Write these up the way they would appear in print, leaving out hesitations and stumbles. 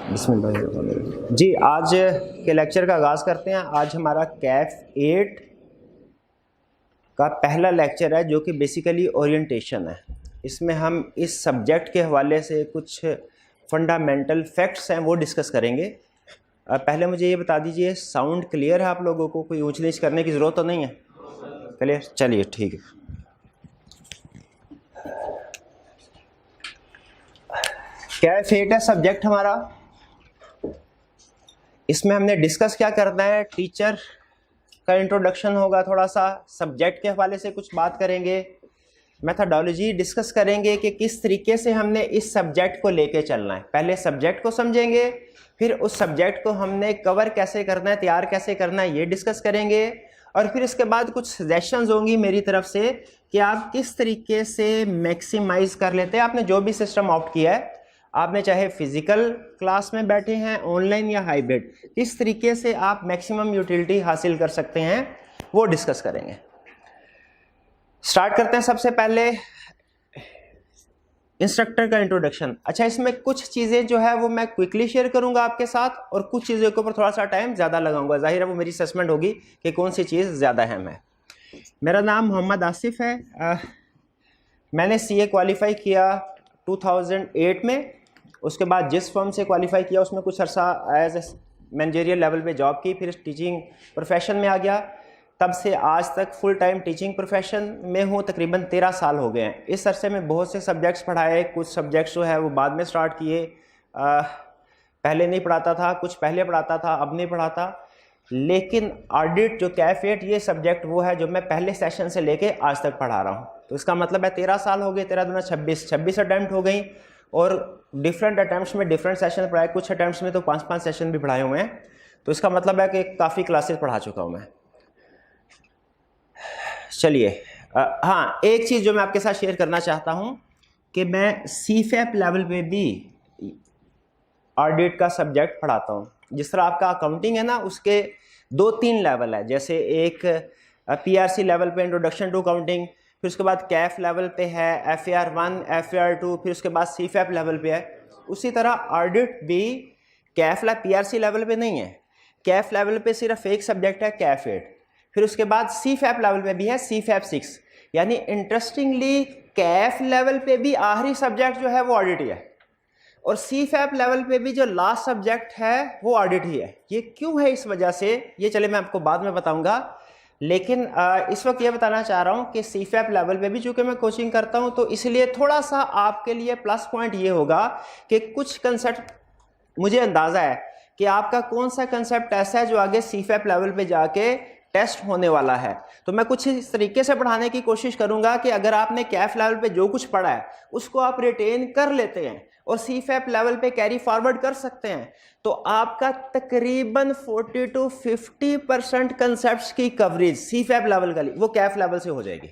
बिस्मिल्लाह जी। आज के लेक्चर का आगाज़ करते हैं। आज हमारा कैफ 8 का पहला लेक्चर है जो कि बेसिकली ओरिएंटेशन है। इसमें हम इस सब्जेक्ट के हवाले से कुछ फंडामेंटल फैक्ट्स हैं वो डिस्कस करेंगे। पहले मुझे ये बता दीजिए, साउंड क्लियर है आप लोगों को? कोई ऊंच नीच करने की ज़रूरत तो नहीं है? क्लियर? चलिए ठीक है। कैफ 8 है सब्जेक्ट हमारा। इसमें हमने डिस्कस क्या करना है, टीचर का इंट्रोडक्शन होगा, थोड़ा सा सब्जेक्ट के हवाले से कुछ बात करेंगे, मेथडोलॉजी डिस्कस करेंगे कि किस तरीके से हमने इस सब्जेक्ट को लेके चलना है। पहले सब्जेक्ट को समझेंगे, फिर उस सब्जेक्ट को हमने कवर कैसे करना है, तैयार कैसे करना है, ये डिस्कस करेंगे। और फिर इसके बाद कुछ सजेशंस होंगी मेरी तरफ से कि आप किस तरीके से मैक्सिमाइज कर लेते हैं। आपने जो भी सिस्टम ऑप्ट किया है, आपने चाहे फिजिकल क्लास में बैठे हैं, ऑनलाइन या हाइब्रिड, किस तरीके से आप मैक्सिमम यूटिलिटी हासिल कर सकते हैं वो डिस्कस करेंगे। स्टार्ट करते हैं। सबसे पहले इंस्ट्रक्टर का इंट्रोडक्शन। अच्छा, इसमें कुछ चीज़ें जो है वो मैं क्विकली शेयर करूंगा आपके साथ और कुछ चीज़ों के ऊपर थोड़ा सा टाइम ज़्यादा लगाऊंगा। जाहिर है वो मेरी असेसमेंट होगी कि कौन सी चीज़ ज़्यादा अहम है। मेरा नाम मोहम्मद आसिफ है। मैंने CA क्वालिफाई किया 2008 में। उसके बाद जिस फर्म से क्वालिफाई किया उसमें कुछ अर्सा एज ए मैनेजरियल लेवल पे जॉब की, फिर टीचिंग प्रोफेशन में आ गया। तब से आज तक फुल टाइम टीचिंग प्रोफेशन में हूँ। तकरीबन 13 साल हो गए हैं। इस अरसे में बहुत से सब्जेक्ट्स पढ़ाए। कुछ सब्जेक्ट्स जो है वो बाद में स्टार्ट किए, पहले नहीं पढ़ाता था, कुछ पहले पढ़ाता था, अब नहीं पढ़ाता। लेकिन ऑडिट जो कैफ 8 ये सब्जेक्ट वो है जो मैं पहले सेशन से लेके आज तक पढ़ा रहा हूँ। तो इसका मतलब है 13 साल हो गए, 13 दूना 26 अटैम्प्ट हो गई और डिफरेंट अटैम्प्ट्स में डिफरेंट सेशन पढ़ाए। कुछ अटैम्प्ट्स में तो 5-5 सेशन भी पढ़ाए हुए हैं। तो इसका मतलब है कि काफ़ी क्लासेस पढ़ा चुका हूँ मैं। चलिए, हाँ, एक चीज़ जो मैं आपके साथ शेयर करना चाहता हूँ कि मैं CFAP लेवल पे भी ऑडिट का सब्जेक्ट पढ़ाता हूँ। जिस तरह आपका अकाउंटिंग है ना, उसके 2-3 लेवल है। जैसे एक PRC लेवल पे इंट्रोडक्शन टू अकाउंटिंग, फिर उसके बाद कैफ लेवल पे है, FAR 1, FAR 2, फिर उसके बाद CFAP लेवल पे है। उसी तरह ऑडिट भी कैफ PRC लेवल पे नहीं है। कैफ लेवल पे सिर्फ एक सब्जेक्ट है, कैफ 8। फिर उसके बाद CFAP लेवल पे भी है, CFAP 6। यानी इंटरेस्टिंगली कैफ लेवल पे भी आखिरी सब्जेक्ट जो है वो ऑडिट ही है, और CFAP लेवल पे भी जो लास्ट सब्जेक्ट है वो ऑडिट ही है। ये क्यों है, इस वजह से ये चले मैं आपको बाद में बताऊंगा। लेकिन इस वक्त ये बताना चाह रहा हूँ कि CFAP लेवल पे भी चूँकि मैं कोचिंग करता हूँ, तो इसलिए थोड़ा सा आपके लिए प्लस पॉइंट ये होगा कि कुछ कंसेप्ट मुझे अंदाज़ा है कि आपका कौन सा कंसेप्ट ऐसा है जो आगे CFAP लेवल पे जाके टेस्ट होने वाला है। तो मैं कुछ इस तरीके से पढ़ाने की कोशिश करूंगा कि अगर आपने कैफ लेवल पे जो कुछ पढ़ा है उसको आप रिटेन कर लेते हैं और CFAP लेवल पे कैरी फॉरवर्ड कर सकते हैं, तो आपका तकरीबन 40 to 50% कंसेप्ट्स की कवरेज CFAP लेवल का वो कैफ लेवल से हो जाएगी।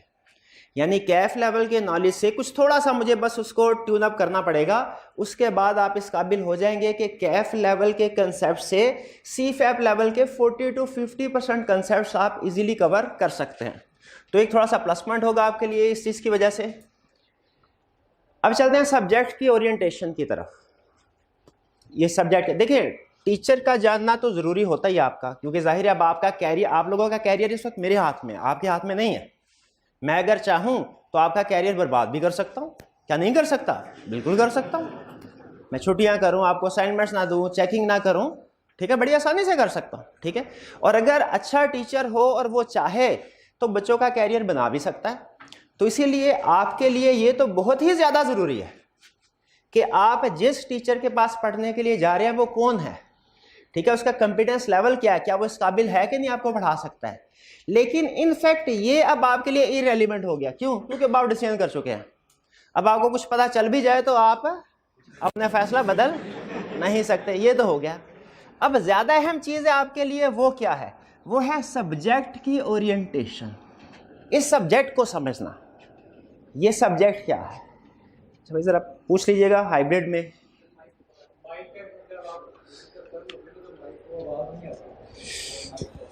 यानी कैफ लेवल के नॉलेज से कुछ थोड़ा सा मुझे बस उसको ट्यून अप करना पड़ेगा। उसके बाद आप इस काबिल हो जाएंगे कि कैफ लेवल के कंसेप्ट से CFAP लेवल के 40 to 50% कंसेप्ट्स आप इजीली कवर कर सकते हैं। तो एक थोड़ा सा प्लस पॉइंट होगा आपके लिए इस चीज़ की वजह से। अब चलते हैं सब्जेक्ट की ओरिएंटेशन की तरफ। ये सब्जेक्ट देखिए, टीचर का जानना तो ज़रूरी होता ही आपका, क्योंकि जाहिर है अब आपका कैरियर, आप लोगों का कैरियर इस वक्त मेरे हाथ में, आपके हाथ में नहीं है। मैं अगर चाहूं तो आपका कैरियर बर्बाद भी कर सकता हूं। क्या नहीं कर सकता? बिल्कुल कर सकता हूं। मैं छुट्टियां करूं, आपको असाइनमेंट्स ना दूं, चेकिंग ना करूं, ठीक है, बड़ी आसानी से कर सकता हूं, ठीक है। और अगर अच्छा टीचर हो और वो चाहे तो बच्चों का कैरियर बना भी सकता है। तो इसीलिए आपके लिए ये तो बहुत ही ज़्यादा ज़रूरी है कि आप जिस टीचर के पास पढ़ने के लिए जा रहे हैं वो कौन है, ठीक है, उसका कॉम्पिटेंस लेवल क्या है, क्या वो इस काबिल है कि नहीं आपको पढ़ा सकता है। लेकिन इनफैक्ट ये अब आपके लिए इररेलेवेंट हो गया। क्यों? क्योंकि अब आप डिसीजन कर चुके हैं। अब आपको कुछ पता चल भी जाए तो आप अपना फैसला बदल नहीं सकते। ये तो हो गया। अब ज़्यादा अहम चीज़ है आपके लिए, वो क्या है? वो है सब्जेक्ट की ओरिएंटेशन। इस सब्जेक्ट को समझना, ये सब्जेक्ट क्या है। भाई ज़रा पूछ लीजिएगा हाइब्रिड में।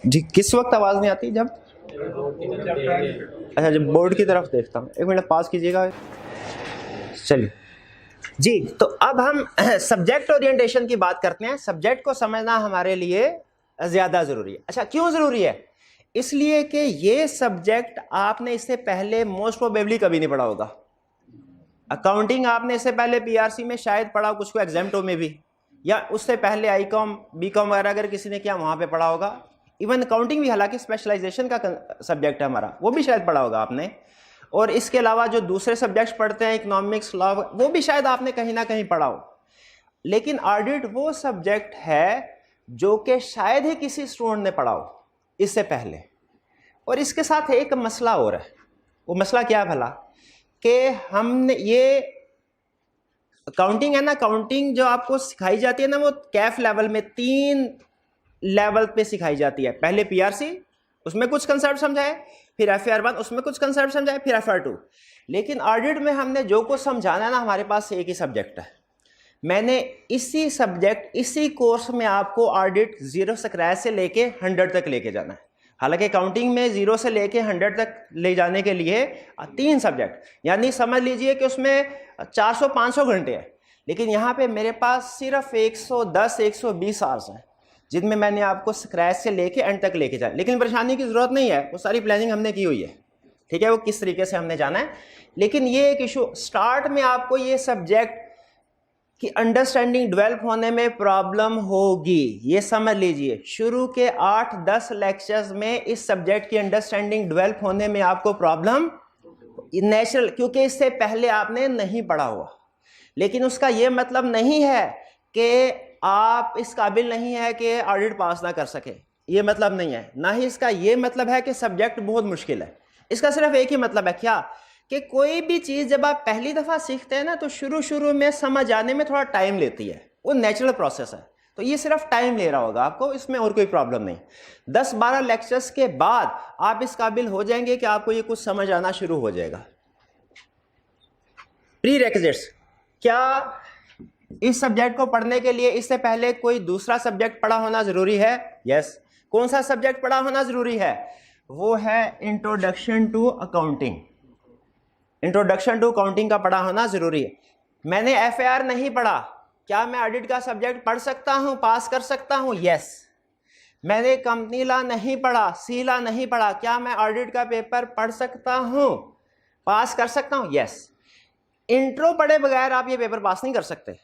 जी, किस वक्त आवाज़ नहीं आती? जब अच्छा, जब बोर्ड की तरफ देखता हूँ। एक मिनट पास कीजिएगा। चलिए, जी, तो अब हम सब्जेक्ट ओरिएंटेशन की बात करते हैं। सब्जेक्ट को समझना हमारे लिए ज़्यादा ज़रूरी है। अच्छा, क्यों ज़रूरी है? इसलिए कि ये सब्जेक्ट आपने इससे पहले मोस्ट प्रोबेबली कभी नहीं पढ़ा होगा। अकाउंटिंग आपने इससे पहले पीआरसी में शायद पढ़ा, कुछ को एग्जाम्टो में भी, या उससे पहले आईकॉम बीकॉम वगैरह अगर किसी ने किया वहाँ पे पढ़ा होगा। इवन अकाउंटिंग भी हालांकि स्पेशलाइजेशन का सब्जेक्ट है हमारा, वो भी शायद पढ़ा होगा आपने। और इसके अलावा जो दूसरे सब्जेक्ट्स पढ़ते हैं, इकोनॉमिक्स, लॉ, वो भी शायद आपने कहीं ना कहीं पढ़ा हो। लेकिन ऑडिट वो सब्जेक्ट है जो कि शायद ही किसी स्टूडेंट ने पढ़ा हो इससे पहले। और इसके साथ एक मसला और है। वो मसला क्या है भला? कि हमने ये अकाउंटिंग है ना, अकाउंटिंग जो आपको सिखाई जाती है ना, वो कैफ लेवल में 3 लेवल पे सिखाई जाती है। पहले पीआरसी, उसमें कुछ कंसेप्ट समझाए, फिर FAR 1 उसमें कुछ कंसेप्ट समझाए, फिर FAR 2। लेकिन ऑडिट में हमने जो कुछ समझाना है ना, हमारे पास एक ही सब्जेक्ट है। मैंने इसी सब्जेक्ट, इसी कोर्स में आपको ऑडिट 0 स्क्रैच से लेके 100 तक लेके जाना है। हालांकि अकाउंटिंग में 0 से लेके 100 तक ले जाने के लिए 3 सब्जेक्ट, यानी समझ लीजिए कि उसमें 400-500 घंटे हैं। लेकिन यहाँ पे मेरे पास सिर्फ 110-120 आवर्स हैं, जिनमें मैंने आपको स्क्रैच से लेके एंड तक लेके जाए। लेकिन परेशानी की ज़रूरत नहीं है, वो सारी प्लानिंग हमने की हुई है, ठीक है, वो किस तरीके से हमने जाना है। लेकिन ये एक इशू, स्टार्ट में आपको ये सब्जेक्ट की अंडरस्टैंडिंग डेवलप होने में प्रॉब्लम होगी, ये समझ लीजिए। शुरू के 8-10 लेक्चर्स में इस सब्जेक्ट की अंडरस्टैंडिंग डेवलप होने में आपको प्रॉब्लम नेचुरल, क्योंकि इससे पहले आपने नहीं पढ़ा हुआ। लेकिन उसका ये मतलब नहीं है कि आप इस काबिल नहीं है कि ऑडिट पास ना कर सके, ये मतलब नहीं है। ना ही इसका ये मतलब है कि सब्जेक्ट बहुत मुश्किल है। इसका सिर्फ एक ही मतलब है, क्या? कि कोई भी चीज़ जब आप पहली दफ़ा सीखते हैं ना, तो शुरू में समझ आने में थोड़ा टाइम लेती है, वो नेचुरल प्रोसेस है। तो ये सिर्फ टाइम ले रहा होगा आपको, इसमें और कोई प्रॉब्लम नहीं। 10-12 लेक्चर्स के बाद आप इस काबिल हो जाएंगे कि आपको ये कुछ समझ आना शुरू हो जाएगा। प्री रेक्विजिट्स, क्या इस सब्जेक्ट को पढ़ने के लिए इससे पहले कोई दूसरा सब्जेक्ट पढ़ा होना जरूरी है? यस। कौन सा सब्जेक्ट पढ़ा होना जरूरी है? वो है introduction to accounting. Introduction to accounting का पढ़ा होना जरूरी है। मैंने FAR नहीं पढ़ा, क्या मैं ऑडिट का सब्जेक्ट पढ़ सकता हूं, पास कर सकता हूं? यस। मैंने कंपनी लॉ नहीं पढ़ा, सी लॉ नहीं पढ़ा, क्या मैं ऑडिट का पेपर पढ़ सकता हूं, पास कर सकता हूं? यस। इंट्रो पढ़े बगैर आप ये पेपर पास नहीं कर सकते,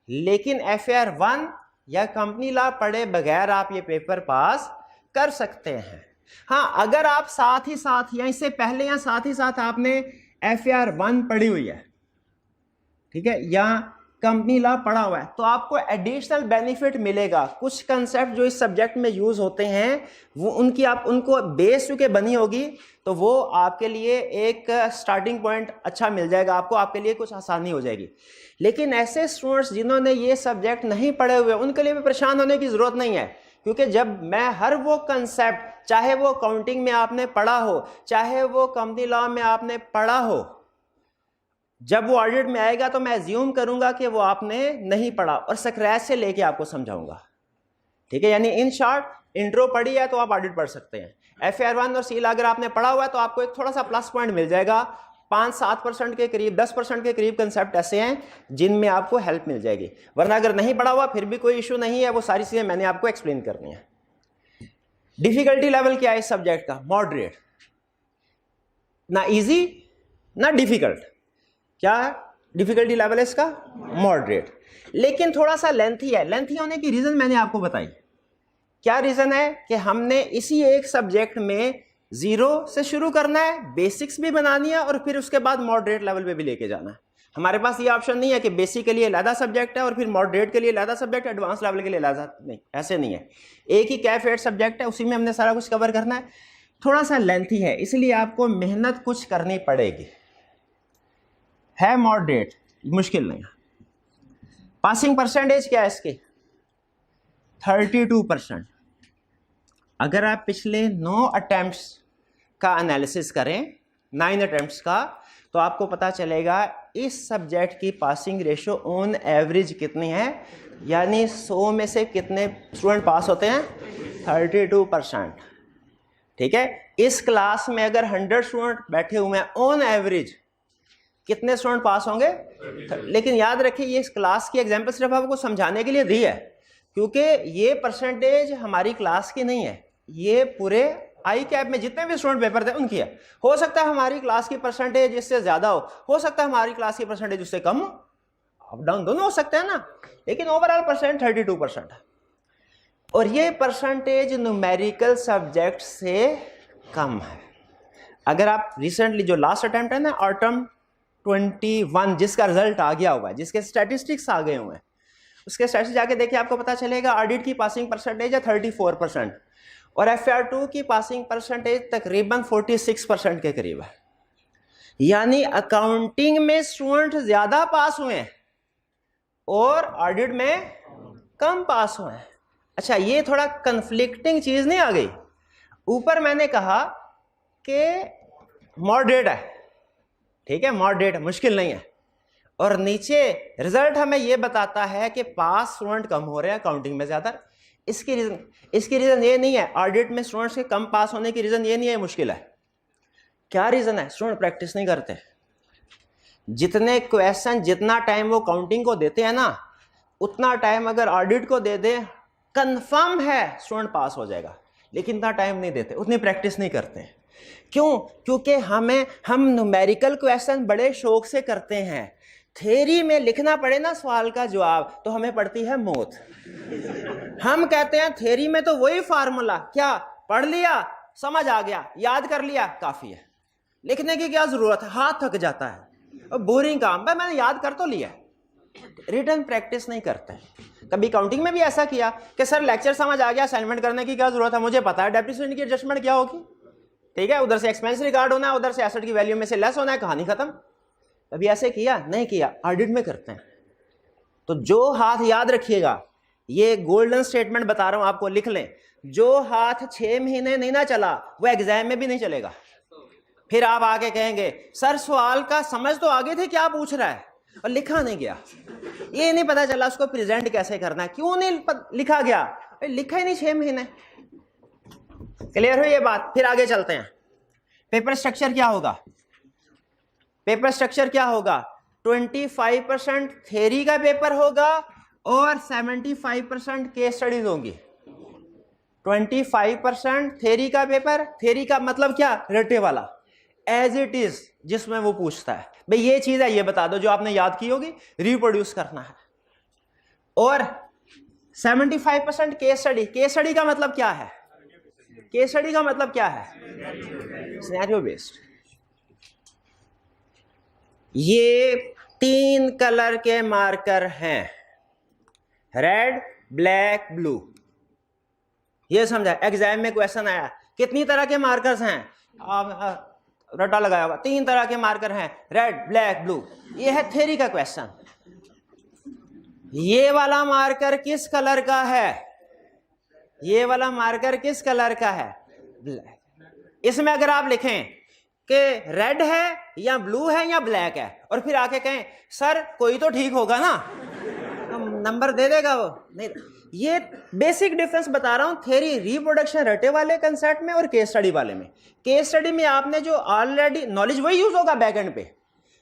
लेकिन FAR 1 या कंपनी लॉ पढ़े बगैर आप ये पेपर पास कर सकते हैं। हाँ, अगर आप साथ ही साथ या इससे पहले या साथ ही साथ आपने FAR 1 पढ़ी हुई है, ठीक है, या कंपनी लॉ पढ़ा हुआ है, तो आपको एडिशनल बेनिफिट मिलेगा। कुछ कंसेप्ट जो इस सब्जेक्ट में यूज होते हैं, वो उनकी आप उनको बेस चुके बनी होगी, तो वो आपके लिए एक स्टार्टिंग पॉइंट अच्छा मिल जाएगा, आपके लिए कुछ आसानी हो जाएगी। लेकिन ऐसे स्टूडेंट्स जिन्होंने ये सब्जेक्ट नहीं पढ़े हुए, उनके लिए भी परेशान होने की जरूरत नहीं है, क्योंकि जब मैं हर वो कंसेप्ट, चाहे वो अकाउंटिंग में आपने पढ़ा हो, चाहे वो कंपनी लॉ में आपने पढ़ा हो, जब वो ऑडिट में आएगा तो मैं एज्यूम करूंगा कि वो आपने नहीं पढ़ा और स्क्रैच से लेके आपको समझाऊंगा, ठीक है। यानी इन शॉर्ट, इंट्रो पढ़ी है तो आप ऑडिट पढ़ सकते हैं। FAR 1 और सी अगर आपने पढ़ा हुआ है तो आपको एक थोड़ा सा प्लस पॉइंट मिल जाएगा। 5-7% के करीब, 10% के करीब कंसेप्ट ऐसे हैं जिनमें आपको हेल्प मिल जाएगी। वरना अगर नहीं पढ़ा हुआ फिर भी कोई इशू नहीं है, वो सारी चीजें मैंने आपको एक्सप्लेन करनी है। डिफिकल्टी लेवल क्या है इस सब्जेक्ट का? मॉडरेट, ना इजी ना डिफिकल्ट। क्या डिफिकल्टी लेवल है इसका? मॉडरेट। लेकिन थोड़ा सा लेंथी है। लेंथी होने की रीजन मैंने आपको बताई। क्या रीजन है? कि हमने इसी एक सब्जेक्ट में 0 से शुरू करना है, बेसिक्स भी बनानी है और फिर उसके बाद मॉडरेट लेवल पे भी लेके जाना है। हमारे पास ये ऑप्शन नहीं है कि बेसिक के लिए अलग सब्जेक्ट है और फिर मॉडरेट के लिए अलग सब्जेक्ट, एडवांस लेवल के लिए अलग, नहीं, ऐसे नहीं है। एक ही कैफ 8 सब्जेक्ट है, उसी में हमने सारा कुछ कवर करना है। थोड़ा सा लेंथी है, इसलिए आपको मेहनत कुछ करनी पड़ेगी। है मॉडरेट, मुश्किल नहीं है। पासिंग परसेंटेज क्या है इसकी? 32%। अगर आप पिछले 9 अटेम्प्ट्स का एनालिसिस करें, 9 अटेम्प्ट्स का, तो आपको पता चलेगा इस सब्जेक्ट की पासिंग रेशो ऑन एवरेज कितनी है, यानी 100 में से कितने स्टूडेंट पास होते हैं? 32%, ठीक है। इस क्लास में अगर 100 स्टूडेंट बैठे हुए हैं ऑन एवरेज, कितने स्टूडेंट पास होंगे? लेकिन याद रखिए ये इस क्लास की एग्जाम्पल सिर्फ आपको समझाने के लिए दी है, क्योंकि ये परसेंटेज हमारी क्लास की नहीं है, ये पूरे आई कैप में जितने भी स्टूडेंट पेपर थे उनकी है। हो सकता है हमारी क्लास की परसेंटेज इससे ज्यादा हो सकता है हमारी क्लास की परसेंटेज उससे कम हो, अप डाउन दोनों हो सकते हैं ना, लेकिन ओवरऑल परसेंट 32% है। और ये परसेंटेज न्यूमेरिकल सब्जेक्ट से कम है। अगर आप रिसेंटली जो लास्ट अटेम्प्ट है ना ऑटम 21 जिसका रिजल्ट आ गया हुआ है, जिसके स्टैटिस्टिक्स आ गए हुए हैं, उसके स्टैटिस्टिक्स जाके देखिए आपको पता चलेगा ऑडिट की पासिंग परसेंटेज है 34% और FR2 की पासिंग परसेंटेज तकरीबन 46% के करीब है। यानी अकाउंटिंग में स्टूडेंट ज्यादा पास हुए हैं और ऑडिट में कम पास हुए हैं। अच्छा, ये थोड़ा कंफ्लिक्टिंग चीज नहीं आ गई? ऊपर मैंने कहा कि मॉडरेट है, ठीक है, मॉडरेट मुश्किल नहीं है, और नीचे रिजल्ट हमें ये बताता है कि पास स्टूडेंट कम हो रहे हैं, अकाउंटिंग में ज्यादा। इसकी रीजन ये नहीं है, ऑडिट में स्टूडेंट्स के कम पास होने की रीजन ये नहीं है मुश्किल है। क्या रीजन है? स्टूडेंट प्रैक्टिस नहीं करते। जितने क्वेश्चन जितना टाइम वो काउंटिंग को देते हैं ना, उतना टाइम अगर ऑडिट को दे दे कंफर्म है स्टूडेंट पास हो जाएगा, लेकिन इतना टाइम नहीं देते, उतनी प्रैक्टिस नहीं करते। क्यों? क्योंकि हम न्यूमेरिकल क्वेश्चन बड़े शौक से करते हैं। थ्योरी में लिखना पड़े ना सवाल का जवाब तो हमें पड़ती है मौत। हम कहते हैं थ्योरी में तो वही फार्मूला, क्या पढ़ लिया, समझ आ गया, याद कर लिया, काफी है, लिखने की क्या जरूरत है, हाथ थक जाता है और बोरिंग काम, भाई मैंने याद कर तो लिया। रिटर्न प्रैक्टिस नहीं करते। कभी काउंटिंग में भी ऐसा किया कि सर लेक्चर समझ आ गया, असाइनमेंट करने की क्या जरूरत है, मुझे पता है डेप्रिसिएशन की एडजस्टमेंट क्या होगी, ठीक है, उधर से एक्सपेंस रिकॉर्ड होना है, उधर से एसेट की वैल्यू में से लेस होना है, कहानी खत्म। कभी ऐसे किया? नहीं किया। ऑडिट में करते हैं। तो जो हाथ, याद रखिएगा, ये गोल्डन स्टेटमेंट बता रहा हूं आपको, लिख लें, जो हाथ 6 महीने नहीं ना चला वो एग्जाम में भी नहीं चलेगा। फिर आप आके कहेंगे सर सवाल का समझ तो आगे थे क्या पूछ रहा है और लिखा नहीं गया, ये नहीं पता चला उसको प्रेजेंट कैसे करना है, क्यों नहीं लिखा गया, लिखा ही नहीं 6 महीने। क्लियर हुई ये बात? फिर आगे चलते हैं। पेपर स्ट्रक्चर क्या होगा? पेपर स्ट्रक्चर क्या होगा? 25% थ्योरी का पेपर होगा और 75% केस स्टडीज होंगी। 25% थ्योरी का पेपर, थ्योरी का मतलब क्या? रटे वाला, एज इट इज, जिसमें वो पूछता है भाई ये चीज है, ये बता दो, जो आपने याद की होगी रिप्रोड्यूस करना है। और 75% केस स्टडी। केस स्टडी का मतलब क्या है? केस स्टडी का मतलब क्या है? Scenario based. ये 3 कलर के मार्कर हैं, रेड, ब्लैक, ब्लू। ये समझा? एग्जाम में क्वेश्चन आया कितनी तरह के मार्कर्स हैं, रट्टा लगाया हुआ, 3 तरह के मार्कर हैं, रेड, ब्लैक, ब्लू। ये है थ्योरी का क्वेश्चन। ये वाला मार्कर किस कलर का है? ये वाला मार्कर किस कलर का है? ब्लैक। इसमें अगर आप लिखें कि रेड है या ब्लू है या ब्लैक है और फिर आके कहें सर कोई तो ठीक होगा ना, तो नंबर दे देगा वो? नहीं। ये बेसिक डिफरेंस बता रहा हूं थ्योरी रिप्रोडक्शन रटे वाले कंसेप्ट में और केस स्टडी वाले में। केस स्टडी में आपने जो ऑलरेडी नॉलेज वही यूज होगा बैक एंड पे,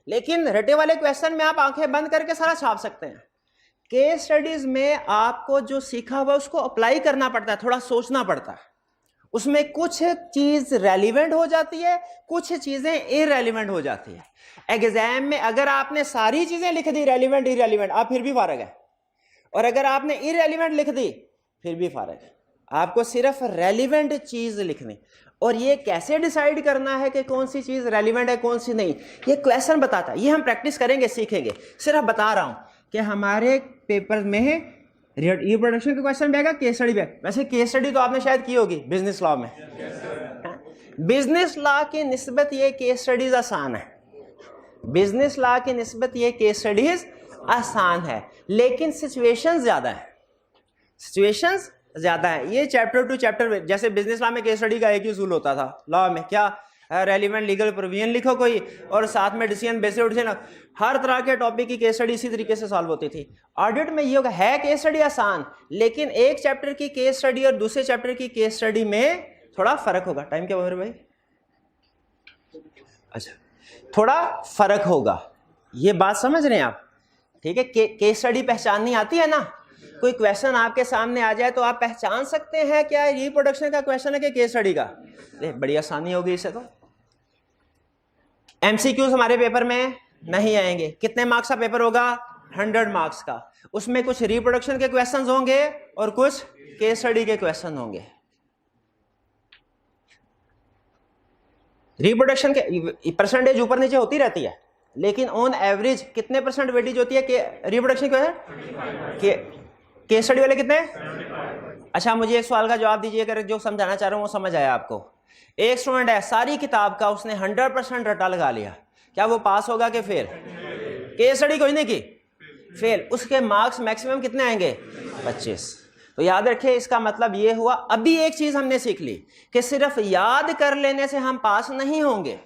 लेकिन रटे वाले क्वेश्चन में आप आंखें बंद करके सारा छाप सकते हैं। केस स्टडीज में आपको जो सीखा हुआ उसको अप्लाई करना पड़ता है, थोड़ा सोचना पड़ता है। उसमें कुछ चीज रेलिवेंट हो जाती है, कुछ चीजें इरेलीवेंट हो जाती है। एग्जाम में अगर आपने सारी चीजें लिख दी रेलिवेंट इरेलीवेंट, आप फिर भी फारग है, और अगर आपने इरेलीवेंट लिख दी फिर भी फारग है। आपको सिर्फ रेलिवेंट चीज लिखनी। और ये कैसे डिसाइड करना है कि कौन सी चीज रेलिवेंट है कौन सी नहीं, ये क्वेश्चन बताता है। ये हम प्रैक्टिस करेंगे, सीखेंगे। सिर्फ बता रहा हूं कि हमारे पेपर में रिप्रोडक्शन का क्वेश्चन भी आएगा, केस स्टडी भी आएगा। वैसे केस स्टडी तो आपने शायद की होगी बिजनेस लॉ में। बिजनेस लॉ की निस्बत ये केस स्टडीज आसान है, बिजनेस लॉ की निस्बत ये केस स्टडीज आसान है, लेकिन सिचुएशंस ज्यादा है, सिचुएशंस ज्यादा है। ये चैप्टर टू चैप्टर, जैसे बिजनेस लॉ में केस स्टडी का एक ही उसूल होता था, लॉ में क्या रेलिवेंट लीगल प्रोविजन लिखो कोई और साथ में डिसीजन बेसिस डिसीजन, हर तरह के टॉपिक की केस स्टडी इसी तरीके से सॉल्व होती थी। ऑडिट में ये होगा, है केस स्टडी आसान, लेकिन एक चैप्टर की केस स्टडी और दूसरे चैप्टर की केस स्टडी में थोड़ा फर्क होगा। टाइम क्या मेरे भाई? अच्छा, थोड़ा फर्क होगा। ये बात समझ रहे हैं आप? ठीक है, केस स्टडी पहचाननी आती है ना? कोई क्वेश्चन आपके सामने आ जाए तो आप पहचान सकते हैं क्या रिप्रोडक्शन का क्वेश्चन है कि केस स्टडी का? बड़ी आसानी होगी इससे। तो एमसीक्यूज हमारे पेपर में नहीं आएंगे। कितने मार्क्स का पेपर होगा? 100 मार्क्स का। उसमें कुछ रिप्रोडक्शन के क्वेश्चंस होंगे और कुछ केस स्टडी के क्वेश्चन होंगे। रिप्रोडक्शन के परसेंटेज ऊपर नीचे होती रहती है, लेकिन ऑन एवरेज कितने परसेंट वेटेज होती है कि रिप्रोडक्शन के केस स्टडी वाले कितने? अच्छा, मुझे एक सवाल का जवाब दीजिए, अगर जो समझाना चाह रहा हूं वो समझ आया आपको। एक स्टूडेंट है, सारी किताब का उसने 100% रट्टा लगा लिया, क्या वो पास होगा कि फेल? केस स्टडी कोई नहीं की, फेल। उसके मार्क्स मैक्सिमम कितने आएंगे? 25। तो याद रखिए, इसका मतलब ये हुआ, अभी एक चीज हमने सीख ली कि सिर्फ याद कर लेने से हम पास नहीं होंगे।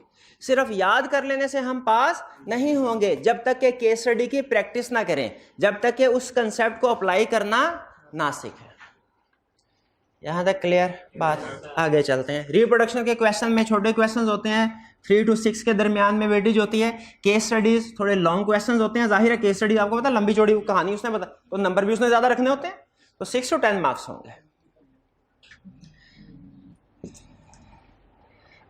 सिर्फ याद कर लेने से हम पास नहीं होंगे जब तक के केस स्टडी की प्रैक्टिस ना करें, जब तक के उस कंसेप्ट को अप्लाई करना ना सीखें। यहां तक क्लियर बात? आगे चलते हैं। रिप्रोडक्शन के क्वेश्चन में छोटे क्वेश्चंस होते हैं, 3 to 6 के दरमियान में वेटेज होती है। केस स्टडीज थोड़े लॉन्ग क्वेश्चंस होते हैं। जाहिर है केस स्टडी आपको पता लंबी चौड़ी कहानी उसने बता, तो नंबर भी उसने ज्यादा रखने होते हैं, तो 6 to 10 मार्क्स होंगे।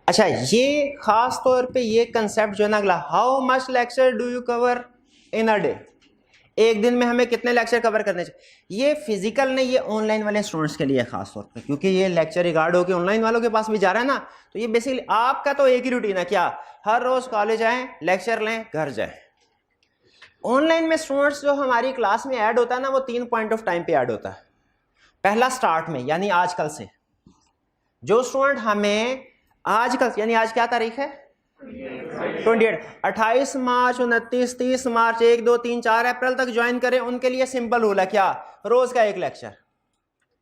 अच्छा, ये खास तौर पे ये कंसेप्ट जो है ना अगला, how much lecture do you cover in a day? एक दिन में हमें कितने लेक्चर कवर करने चाहिए? ये फिजिकल नहीं, ये ऑनलाइन वाले स्टूडेंट्स के लिए खास तौर पे, क्योंकि ये लेक्चर रिकॉर्ड होकर ऑनलाइन वालों के पास भी जा रहा है ना। तो ये बेसिकली आपका तो एक ही रूटीन है, क्या? हर रोज कॉलेज आए, लेक्चर लें, घर जाए। ऑनलाइन में स्टूडेंट्स जो हमारी क्लास में ऐड होता है ना, वो 3 पॉइंट ऑफ टाइम पे ऐड होता है। पहला स्टार्ट में, यानी आजकल से। जो स्टूडेंट हमें आजकल, यानी आज क्या तारीख है? 28, 28 मार्च, 29, 30 मार्च, 1, 2, 3, 4 अप्रैल तक ज्वाइन करें, उनके लिए सिंपल रूल है, क्या? रोज का एक लेक्चर।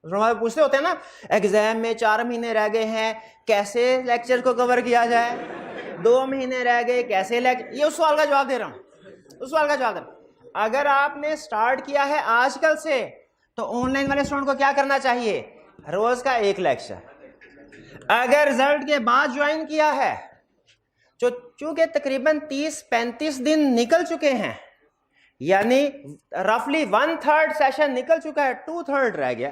पूछते होते हैं ना, एग्जाम में 4 महीने रह गए हैं, कैसे लेक्चर को कवर किया जाए? 2 महीने रह गए, कैसे लेक्चर? ये उस सवाल का जवाब दे रहा हूं, उस सवाल का जवाब दे रहा हूं। अगर आपने स्टार्ट किया है आजकल से, तो ऑनलाइन वाले स्टूडेंट को क्या करना चाहिए? रोज का एक लेक्चर। अगर रिजल्ट के बाद ज्वाइन किया है, जो चूंकि तकरीबन 30-35 दिन निकल चुके हैं, यानी रफली 1/3 सेशन निकल चुका है, 2/3 रह गया,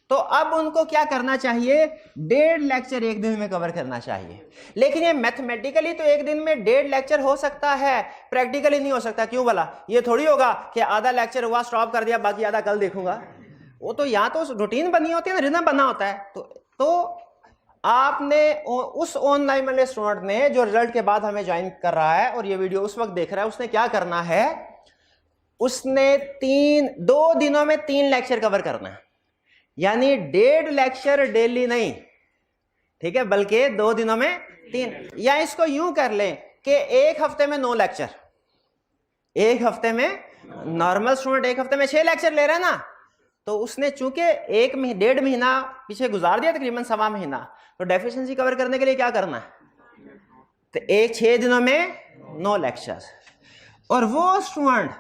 तो अब उनको क्या करना चाहिए? 1.5 लेक्चर एक दिन में कवर करना चाहिए। लेकिन ये मैथमेटिकली तो एक दिन में 1.5 लेक्चर हो सकता है, प्रैक्टिकली नहीं हो सकता। क्यों भला? ये थोड़ी होगा कि आधा लेक्चर हुआ, स्टॉप कर दिया, बाकी आधा कल देखूंगा। वो तो या तो रूटीन बनी होती है ना, रिदम बना होता है। तो आपने उस ऑनलाइन वाले स्टूडेंट ने जो रिजल्ट के बाद हमें ज्वाइन कर रहा है और ये वीडियो उस वक्त देख रहा है, उसने क्या करना है? उसने 2 दिनों में 3 लेक्चर कवर करना है, यानी 1.5 लेक्चर डेली नहीं, ठीक है, बल्कि 2 दिनों में 3। या इसको यूं कर लें कि एक हफ्ते में 9 लेक्चर। एक हफ्ते में, नॉर्मल स्टूडेंट एक हफ्ते में 6 लेक्चर ले रहा है ना, तो उसने चूंकि 1.5 महीना पीछे गुजार दिया, तकरीबन 1.25 महीना, तो डेफिशिएंसी कवर करने के लिए क्या करना है? तो 6 दिनों में 9 लेक्चर्स। और वो स्टूडेंट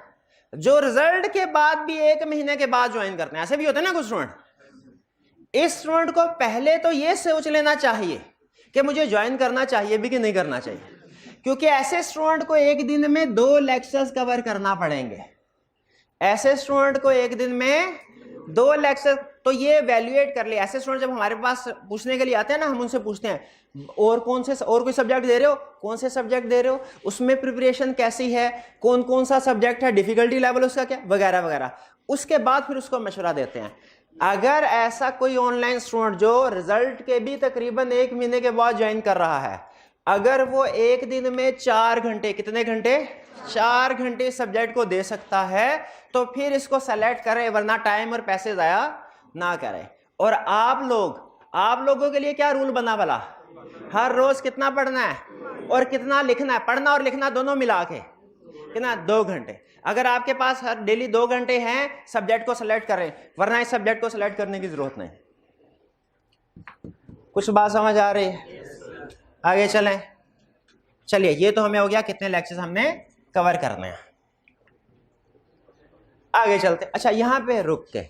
जो रिजल्ट के बाद भी 1 महीने के बाद ज्वाइन करते हैं, ऐसे भी होते हैं ना कुछ स्टूडेंट, इस स्टूडेंट को पहले तो ये सोच लेना चाहिए कि मुझे ज्वाइन करना चाहिए भी कि नहीं करना चाहिए, क्योंकि ऐसे स्टूडेंट को एक दिन में 2 लेक्चर्स कवर करना पड़ेंगे। ऐसे स्टूडेंट को एक दिन में 2 लेक्चर, तो ये वैल्यूएट कर ले। ऐसे स्टूडेंट जब हमारे पास पूछने के लिए आते हैं ना, हम उनसे पूछते हैं और कोई सब्जेक्ट दे रहे हो, कौन से सब्जेक्ट दे रहे हो, उसमें प्रिपरेशन कैसी है, कौन कौन सा सब्जेक्ट है, डिफिकल्टी लेवल उसका क्या, वगैरह वगैरह। उसके बाद फिर उसको मशवरा देते हैं। अगर ऐसा कोई ऑनलाइन स्टूडेंट जो रिजल्ट के भी तकरीबन 1 महीने के बाद ज्वाइन कर रहा है, अगर वो एक दिन में 4 घंटे, कितने घंटे? 4 घंटे सब्जेक्ट को दे सकता है, तो फिर इसको सेलेक्ट करें, वरना टाइम और पैसे जाया ना करें। और आप लोगों के लिए क्या रूल बना भला? हर रोज कितना पढ़ना है और कितना लिखना है? पढ़ना और लिखना दोनों मिला के कितना? 2 घंटे। अगर आपके पास हर डेली 2 घंटे हैं, सब्जेक्ट को सेलेक्ट करें, वरना इस सब्जेक्ट को सेलेक्ट करने की जरूरत नहीं। कुछ बात समझ आ रही है? आगे चलें। चलिए, ये तो हमें हो गया कितने लेक्चर्स हमने कवर करने हैं। आगे चलते। अच्छा, यहां पे रुक के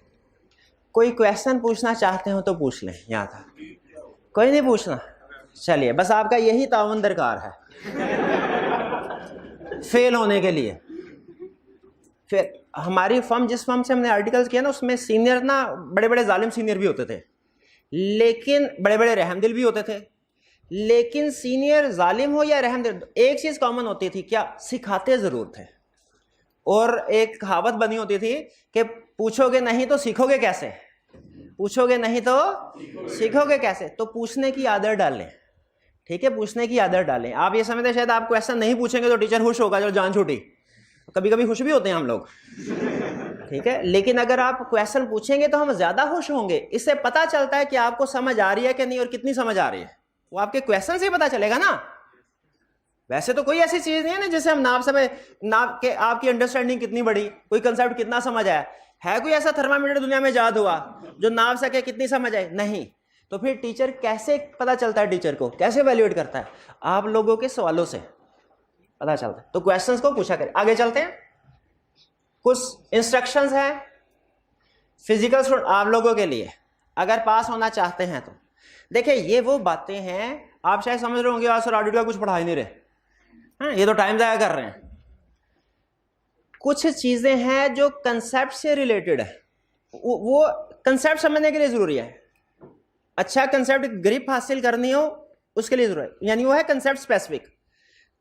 कोई क्वेश्चन पूछना चाहते हो तो पूछ लें। यहां था कोई नहीं पूछना? चलिए, बस आपका यही ताउन दरकार है फेल होने के लिए। फिर हमारी फर्म, जिस फर्म से हमने आर्टिकल्स किया ना, उसमें सीनियर ना बड़े बड़े जालिम सीनियर भी होते थे, लेकिन बड़े बड़े रहमदिल भी होते थे। लेकिन सीनियर जालिम हो या रहमदिल, एक चीज कॉमन होती थी, क्या? सिखाते जरूर थे। और एक कहावत बनी होती थी कि पूछोगे नहीं तो सीखोगे कैसे, पूछोगे नहीं तो सीखोगे कैसे। तो पूछने की आदत डालें, ठीक है, पूछने की आदत डालें। आप ये समझते शायद आप क्वेश्चन नहीं पूछेंगे तो टीचर खुश होगा, जो जान छूटी। कभी कभी खुश भी होते हैं हम लोग, ठीक है, लेकिन अगर आप क्वेश्चन पूछेंगे तो हम ज्यादा खुश होंगे। इससे पता चलता है कि आपको समझ आ रही है कि नहीं और कितनी समझ आ रही है, वो आपके क्वेश्चन से पता चलेगा ना। वैसे तो कोई ऐसी चीज नहीं है ना जिसे हम नाप के आपकी अंडरस्टैंडिंग कितनी बड़ी, कोई कंसेप्ट कितना समझ आया है। कोई ऐसा थर्मामीटर दुनिया में इजाद हुआ जो नाप सके कितनी समझ आए? नहीं। तो फिर टीचर कैसे पता चलता है, टीचर को कैसे वैल्यूएट करता है? आप लोगों के सवालों से पता चलता है। तो क्वेश्चंस को पूछा करें। आगे चलते हैं, कुछ इंस्ट्रक्शंस हैं फिजिकल स्टूडेंट आप लोगों के लिए अगर पास होना चाहते हैं तो। देखिए ये वो बातें हैं, आप शायद समझ रहे होंगे, आज सर ऑडिट का कुछ पढ़ा ही नहीं रहे, हाँ, ये तो टाइम जाया कर रहे हैं। कुछ चीजें हैं जो कंसेप्ट से रिलेटेड है, वो कंसेप्ट समझने के लिए जरूरी है। अच्छा कंसेप्ट ग्रिप हासिल करनी हो उसके लिए जरूरी है, यानी वो है कंसेप्ट स्पेसिफिक।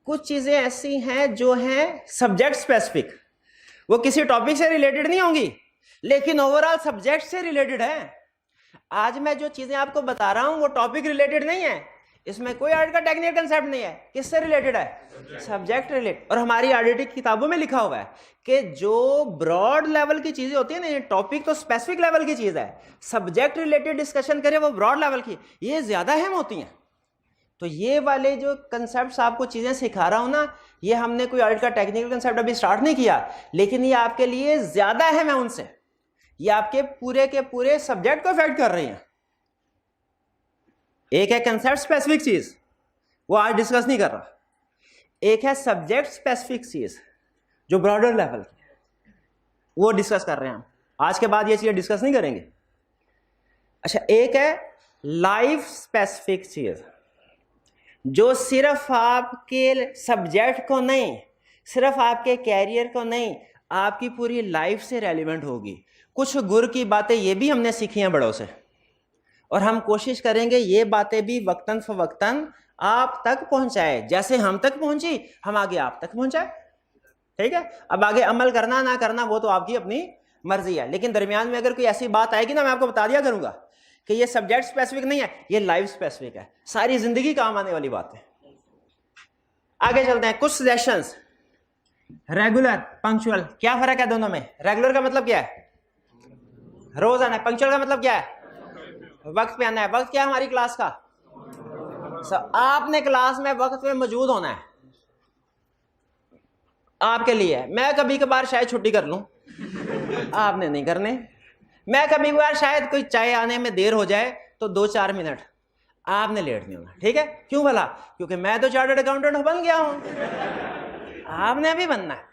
कुछ चीजें ऐसी हैं जो हैं सब्जेक्ट स्पेसिफिक, वो किसी टॉपिक से रिलेटेड नहीं होंगी लेकिन ओवरऑल सब्जेक्ट से रिलेटेड है। आज मैं जो चीजें आपको बता रहा हूं वो टॉपिक रिलेटेड नहीं है, इसमें कोई आर्ट का टेक्निकल कंसेप्ट नहीं है। किससे रिलेटेड है? Subject related. और हमारी आरडीटी किताबों में लिखा हुआ है कि जो ब्रॉड लेवल की चीजें होती है ना, टॉपिक तो स्पेसिफिक लेवल की चीज है, सब्जेक्ट रिलेटेड डिस्कशन करें वो ब्रॉड लेवल की, ये ज्यादा अहम होती हैं। तो ये वाले जो कंसेप्ट्स आपको चीजें सिखा रहा हूं ना, ये हमने कोई आर्ट का टेक्निकल कंसेप्ट अभी स्टार्ट नहीं किया, लेकिन ये आपके लिए ज्यादा अहम है उनसे। ये आपके पूरे के पूरे सब्जेक्ट को इफेक्ट कर रही हैं। एक है कंसेप्ट स्पेसिफिक चीज, वो आज डिस्कस नहीं कर रहा। एक है सब्जेक्ट स्पेसिफिक चीज जो ब्रॉडर लेवल की है, वो डिस्कस कर रहे हैं हम। आज के बाद ये चीजें डिस्कस नहीं करेंगे। अच्छा, एक है लाइफ स्पेसिफिक चीज जो सिर्फ आपके सब्जेक्ट को नहीं, सिर्फ आपके कैरियर को नहीं, आपकी पूरी लाइफ से रेलिवेंट होगी। कुछ गुर की बातें ये भी हमने सीखी हैं बड़ों से, और हम कोशिश करेंगे ये बातें भी वक्तन फवक्तन आप तक पहुंचाए। जैसे हम तक पहुंची, हम आगे आप तक पहुंचाए, ठीक है। अब आगे अमल करना ना करना वो तो आपकी अपनी मर्जी है, लेकिन दरमियान में अगर कोई ऐसी बात आएगी ना, मैं आपको बता दिया करूंगा कि ये सब्जेक्ट स्पेसिफिक नहीं है, ये लाइफ स्पेसिफिक है, सारी जिंदगी काम आने वाली बात है। आगे चलते हैं, कुछ सजेशंस। रेगुलर, पंक्चुअल, क्या फर्क है दोनों में? रेगुलर का मतलब क्या है? रोज आना है। पंक्चुअल का मतलब क्या है? वक्त पे आना है। वक्त क्या है हमारी क्लास का? आपने क्लास में वक्त पे मौजूद होना है, आपके लिए। मैं कभी कभार शायद छुट्टी कर लूं, आपने नहीं करने। मैं कभी कभार शायद कोई चाय आने में देर हो जाए तो 2-4 मिनट, आपने लेट नहीं होना, ठीक है। क्यों भला? क्योंकि मैं तो चार्टर्ड अकाउंटेंट बन गया हूं, आपने भी बनना है,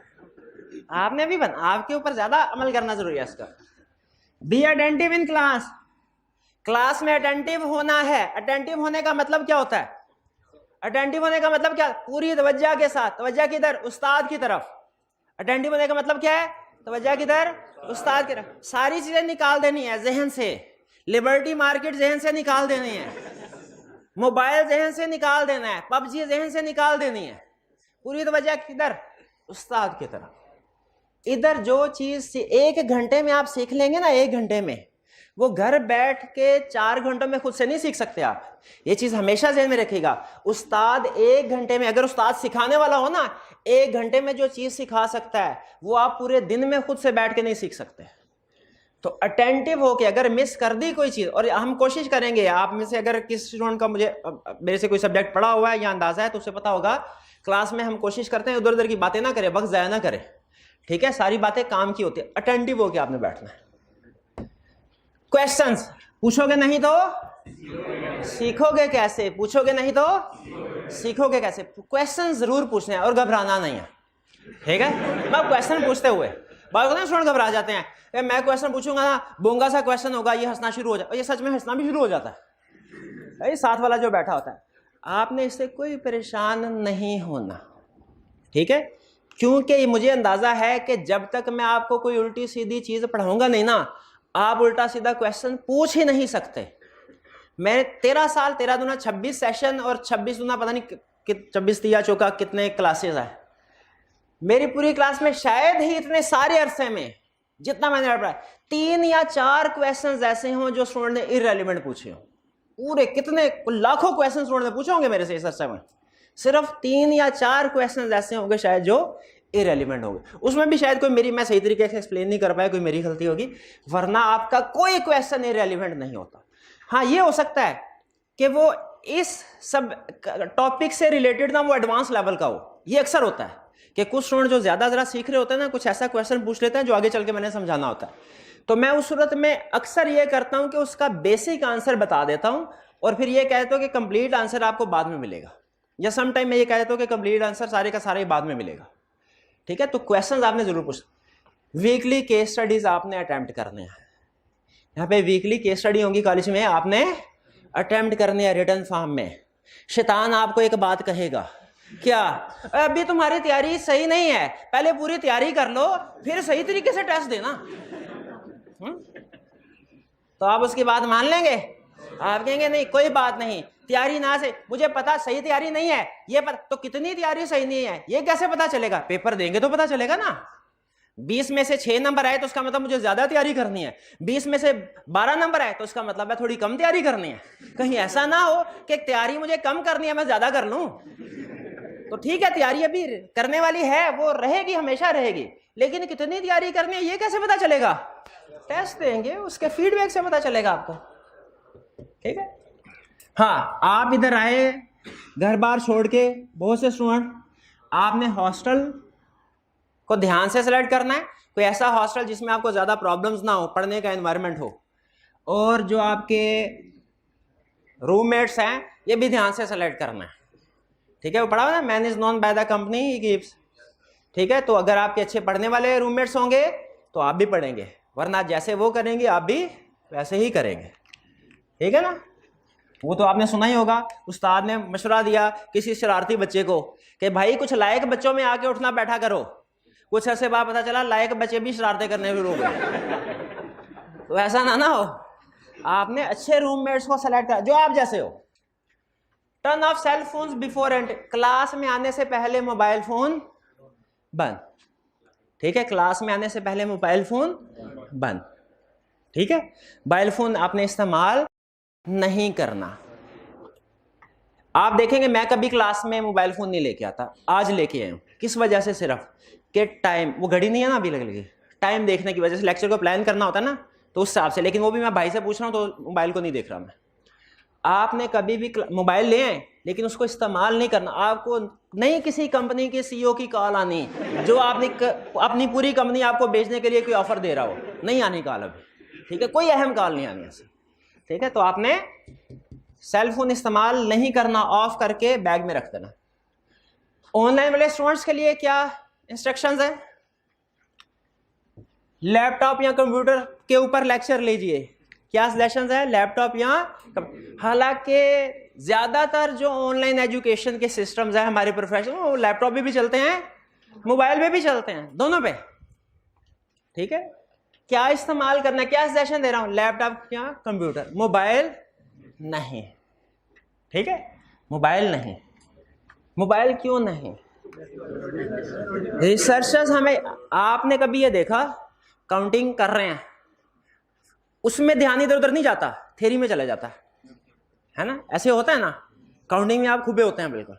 आपने भी बनना। आपके ऊपर ज्यादा अमल करना जरूरी है इसका। Be attentive in class, class में अटेंटिव होना है। अटेंटिव होने का मतलब क्या होता है? अटेंटिव होने का मतलब क्या? पूरी तवज्जो के साथ। तवज्जो किधर? उस्ताद की तरफ। अटेंटिव होने का मतलब क्या है? तवज्जो किधर? उस्ताद की तरफ। सारी चीजें निकाल देनी है जहन से। लिबर्टी मार्केट जहन से निकाल देनी है, मोबाइल जहन से निकाल देना है, पबजी जहन से निकाल देनी है। पूरी तवज्जो किधर? उस्ताद की तरफ। इधर जो चीज 1 घंटे में आप सीख लेंगे ना, 1 घंटे में, वो घर बैठ के 4 घंटों में खुद से नहीं सीख सकते आप। ये चीज हमेशा ध्यान में रखिएगा। उस्ताद 1 घंटे में, अगर उस्ताद सिखाने वाला हो ना, 1 घंटे में जो चीज सिखा सकता है वो आप पूरे दिन में खुद से बैठ के नहीं सीख सकते। तो अटेंटिव हो के अगर मिस कर दी कोई चीज, और हम कोशिश करेंगे, आप में से अगर किस स्टूडेंट का मेरे से कोई सब्जेक्ट पढ़ा हुआ है या अंदाजा है तो उसे पता होगा, क्लास में हम कोशिश करते हैं उधर उधर की बातें ना करें, वक्त जाया ना करें, ठीक है। सारी बातें काम की होती है। अटेंटिव होके आपने बैठना है। क्वेश्चंस पूछोगे नहीं तो सीखोगे कैसे? पूछोगे नहीं तो सीखोगे कैसे? क्वेश्चन जरूर पूछने हैं और घबराना नहीं है, ठीक है। मैं क्वेश्चन पूछते हुए बात ना स्टूडेंट घबरा जाते हैं, मैं क्वेश्चन पूछूंगा ना, बोंगा सा क्वेश्चन होगा, ये हंसना शुरू हो जाए, और ये सच में हंसना भी शुरू हो जाता है, ये साथ वाला जो बैठा होता है। आपने इससे कोई परेशान नहीं होना, ठीक है। क्योंकि मुझे अंदाजा है कि जब तक मैं आपको कोई उल्टी सीधी चीज पढ़ाऊंगा नहीं ना, आप उल्टा सीधा क्वेश्चन पूछ ही नहीं सकते। मैं 13 साल 13 दूना 26 सेशन और 26 दूना पता नहीं 26 तिया चौका कितने क्लासेस है। मेरी पूरी क्लास में शायद ही इतने सारे अरसे में जितना मैंने पढ़ा 3 या 4 क्वेश्चंस ऐसे हों जो स्टूडेंट ने इररेलेवेंट पूछे हों। पूरे कितने लाखों क्वेश्चन स्टूडेंट ने पूछे होंगे मेरे से इस अरसे में, सिर्फ 3 या 4 क्वेश्चन ऐसे होंगे शायद जो इररेलेवेंट होंगे। उसमें भी शायद कोई मेरी मैं सही तरीके से एक्सप्लेन नहीं कर पाया, कोई मेरी गलती होगी, वरना आपका कोई क्वेश्चन इररेलेवेंट नहीं होता। हाँ, ये हो सकता है कि वो इस सब टॉपिक से रिलेटेड ना वो एडवांस लेवल का हो। ये अक्सर होता है कि कुछ स्टूडेंट जो ज्यादा जरा सीख रहे होते हैं ना, कुछ ऐसा क्वेश्चन पूछ लेते हैं जो आगे चल के मैंने समझाना होता है। तो मैं उस सूरत में अक्सर ये करता हूं कि उसका बेसिक आंसर बता देता हूं और फिर ये कहता हूं कि कंप्लीट आंसर आपको बाद में मिलेगा, या सम टाइम मैं ये कहता हूं कि कंप्लीट आंसर सारे का सारा ही बाद में मिलेगा। ठीक है, तो क्वेश्चन आपने जरूर पूछ। वीकली केस स्टडीज आपने अटेम्प्ट करने हैं। यहाँ पे वीकली केस स्टडी होंगी कॉलेज में, आपने अटेम्प्ट करने हैं रिटर्न फॉर्म में। शैतान आपको एक बात कहेगा, क्या अभी तुम्हारी तैयारी सही नहीं है, पहले पूरी तैयारी कर लो फिर सही तरीके से टेस्ट देना। तो आप उसकी बात मान लेंगे? आप कहेंगे नहीं कोई बात नहीं, तैयारी ना से मुझे पता सही तैयारी नहीं है, ये पता। तो कितनी तैयारी सही नहीं है ये कैसे पता चलेगा? पेपर देंगे तो पता चलेगा ना। 20 में से 6 नंबर आए तो उसका मतलब मुझे ज्यादा तैयारी करनी है, 20 में से 12 नंबर आए तो उसका मतलब है थोड़ी कम तैयारी करनी है। कहीं ऐसा ना हो कि तैयारी मुझे कम करनी है मैं ज्यादा कर लूं। तो ठीक है, तैयारी अभी करने वाली है, वो रहेगी, हमेशा रहेगी, लेकिन कितनी तैयारी करनी है ये कैसे पता चलेगा? टेस्ट देंगे, उसके फीडबैक से पता चलेगा आपको। ठीक है। हाँ, आप इधर आए घर बार छोड़ के, बहुत से स्टूडेंट, आपने हॉस्टल को ध्यान से सेलेक्ट करना है। कोई ऐसा हॉस्टल जिसमें आपको ज्यादा प्रॉब्लम्स ना हो, पढ़ने का एनवायरनमेंट हो, और जो आपके रूममेट्स हैं ये भी ध्यान से सेलेक्ट करना है। ठीक है, वो पढ़ा हुआ ना, man is known by the company he keeps. ठीक है, तो अगर आपके अच्छे पढ़ने वाले रूममेट्स होंगे तो आप भी पढ़ेंगे, वरना जैसे वो करेंगे आप भी वैसे ही करेंगे। ठीक है ना। वो तो आपने सुना ही होगा, उस्ताद ने मशवरा दिया किसी शरारती बच्चे को कि भाई कुछ लायक बच्चों में आके उठना बैठा करो। कुछ अरसे बाद पता चला लायक बच्चे भी शरारतें करने शुरू हो गए। तो ऐसा ना हो, आपने अच्छे रूममेट्स को सेलेक्ट करा जो आप जैसे हो। Turn off cell phones before entry, class में आने से पहले मोबाइल फोन बंद। ठीक है, क्लास में आने से पहले मोबाइल फोन बंद। ठीक है, मोबाइल फोन आपने इस्तेमाल नहीं करना। आप देखेंगे मैं कभी क्लास में मोबाइल फोन नहीं लेके आता, आज लेके आया हूं। किस वजह से? सिर्फ कि टाइम, वो घड़ी नहीं है ना अभी लगी, टाइम देखने की वजह से। लेक्चर को प्लान करना होता है ना, तो उस हिसाब से। लेकिन वो भी मैं भाई से पूछ रहा हूं तो मोबाइल को नहीं देख रहा मैं। आपने कभी भी मोबाइल ले आए लेकिन उसको इस्तेमाल नहीं करना। आपको नहीं किसी कंपनी के सीईओ की कॉल आनी जो आपने अपनी पूरी कंपनी आपको बेचने के लिए कोई ऑफर दे रहा हो, नहीं आनी कॉल अभी। ठीक है, कोई अहम कॉल नहीं आनी ऐसे। ठीक है, तो आपने सेल फोन इस्तेमाल नहीं करना, ऑफ करके बैग में रख देना। ऑनलाइन वाले स्टूडेंट्स के लिए क्या इंस्ट्रक्शंस है? लैपटॉप या कंप्यूटर के ऊपर लेक्चर लीजिए। क्या सेशंस है? लैपटॉप या हालांकि ज्यादातर जो ऑनलाइन एजुकेशन के सिस्टम्स है हमारे प्रोफेशनल, वो लैपटॉप पे भी चलते हैं, मोबाइल पे भी चलते हैं, दोनों पे। ठीक है, क्या इस्तेमाल करना, क्या सेशन दे रहा हूं? लैपटॉप या कंप्यूटर, मोबाइल नहीं। ठीक है, मोबाइल नहीं। मोबाइल क्यों नहीं? रिसर्चर्स हमें, आपने कभी ये देखा काउंटिंग कर रहे हैं, उसमें ध्यान इधर उधर नहीं जाता, थ्योरी में चला जाता है ना? ऐसे होता है ना, काउंटिंग में आप खूबे होते हैं बिल्कुल।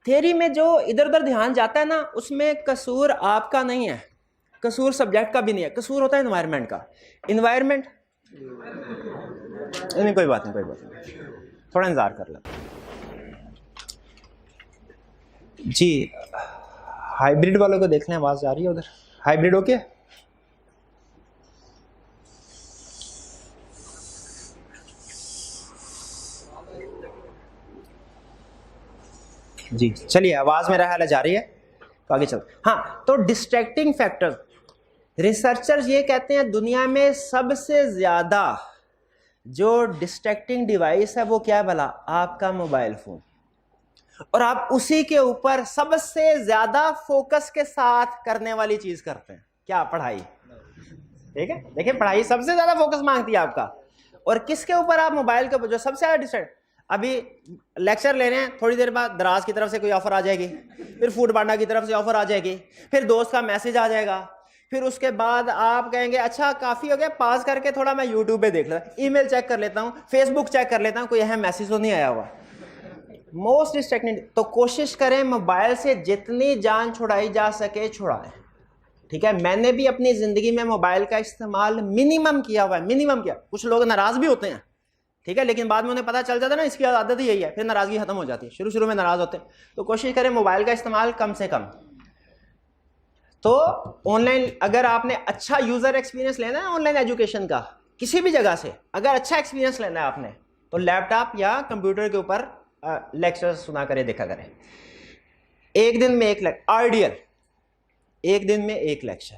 थ्योरी में जो इधर उधर ध्यान जाता है ना, उसमें कसूर आपका नहीं है, कसूर सब्जेक्ट का भी नहीं है, कसूर होता है एनवायरनमेंट का। एनवायरनमेंट नहीं, कोई बात नहीं, कोई बात नहीं, थोड़ा इंतजार कर लेते जी। हाइब्रिड वालों को देख लें, आवाज आ रही है उधर? Hybrid okay? जी चलिए, आवाज मेरा ख्याल जा रही है तो आगे चल। हाँ, तो डिस्ट्रैक्टिंग फैक्टर, रिसर्चर्स ये कहते हैं दुनिया में सबसे ज्यादा जो डिस्ट्रैक्टिंग डिवाइस है वो क्या है भला? आपका मोबाइल फोन। और आप उसी के ऊपर सबसे ज्यादा फोकस के साथ करने वाली चीज करते हैं, क्या? पढ़ाई। ठीक है, देखिए पढ़ाई सबसे ज्यादा फोकस मांगती है आपका। और किसके ऊपर? आप मोबाइल के ऊपर, जो सबसे ज्यादा डिस्ट्रैक्ट। अभी लेक्चर ले रहे हैं, थोड़ी देर बाद दराज की तरफ से कोई ऑफर आ जाएगी, फिर फूड पांडा की तरफ से ऑफर आ जाएगी, फिर दोस्त का मैसेज आ जाएगा, फिर उसके बाद आप कहेंगे अच्छा काफी हो गया, पास करके थोड़ा मैं यूट्यूब पे देख लेता, ईमेल चेक कर लेता हूँ, फेसबुक चेक कर लेता हूँ, कोई अहम मैसेज तो नहीं आया हुआ। Most distracting. तो कोशिश करें मोबाइल से जितनी जान छुड़ाई जा सके छुड़ाएं। ठीक है, मैंने भी अपनी जिंदगी में मोबाइल का इस्तेमाल मिनिमम किया हुआ है, मिनिमम किया। कुछ लोग नाराज भी होते हैं, ठीक है, लेकिन बाद में उन्हें पता चल जाता है ना इसकी आदत ही यही है, फिर नाराजगी खत्म हो जाती है। शुरू शुरू में नाराज होते हैं। तो कोशिश करें मोबाइल का इस्तेमाल कम से कम। तो ऑनलाइन अगर आपने अच्छा यूजर एक्सपीरियंस लेना है ऑनलाइन एजुकेशन का, किसी भी जगह से अगर अच्छा एक्सपीरियंस लेना है आपने, तो लैपटॉप या कंप्यूटर के ऊपर लेक्चर सुना करें, देखा करें। एक दिन में एक आइडियल, एक दिन में एक लेक्चर।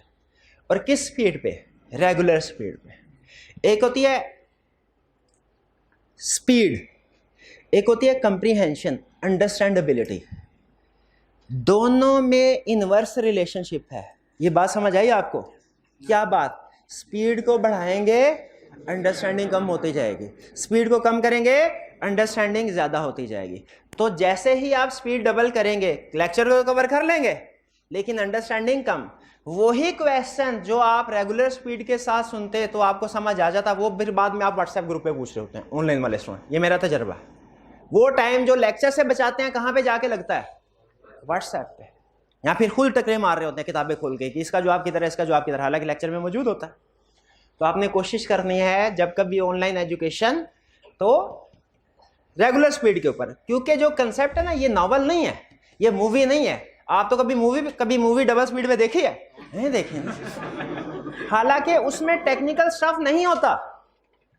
और किस स्पीड पे? रेगुलर स्पीड पे। एक होती है स्पीड, एक होती है कंप्रीहेंशन, अंडरस्टैंडेबिलिटी। दोनों में इनवर्स रिलेशनशिप है। ये बात समझ आई आपको? क्या बात? स्पीड को बढ़ाएंगे अंडरस्टैंडिंग कम होती जाएगी, स्पीड को कम करेंगे अंडरस्टैंडिंग ज्यादा होती जाएगी। तो जैसे ही आप स्पीड डबल करेंगे, लेक्चर को कवर कर लेंगे लेकिन अंडरस्टैंडिंग कम। वही क्वेश्चन जो आप रेगुलर स्पीड के साथ सुनते तो आपको समझ आ जाता, वो फिर बाद में आप व्हाट्सएप ग्रुप पे पूछ रहे होते हैं, ऑनलाइन वाले स्टूडेंट। ये मेरा तजर्बा है। वो टाइम जो लेक्चर से बचाते हैं कहाँ पे जाके लगता है? व्हाट्सएप पे, या फिर खुद टकरे मार रहे होते हैं किताबें खोल के कि इसका जवाब किधर है, इसका जवाब किधर, हालांकि लेक्चर में मौजूद होता है। तो आपने कोशिश करनी है जब कभी ऑनलाइन एजुकेशन तो रेगुलर स्पीड के ऊपर, क्योंकि जो कंसेप्ट है ना, ये नॉवल नहीं है, ये मूवी नहीं है। आप तो कभी मूवी डबल स्पीड में देखी है? नहीं देखी ना। हालांकि उसमें टेक्निकल स्टफ नहीं होता,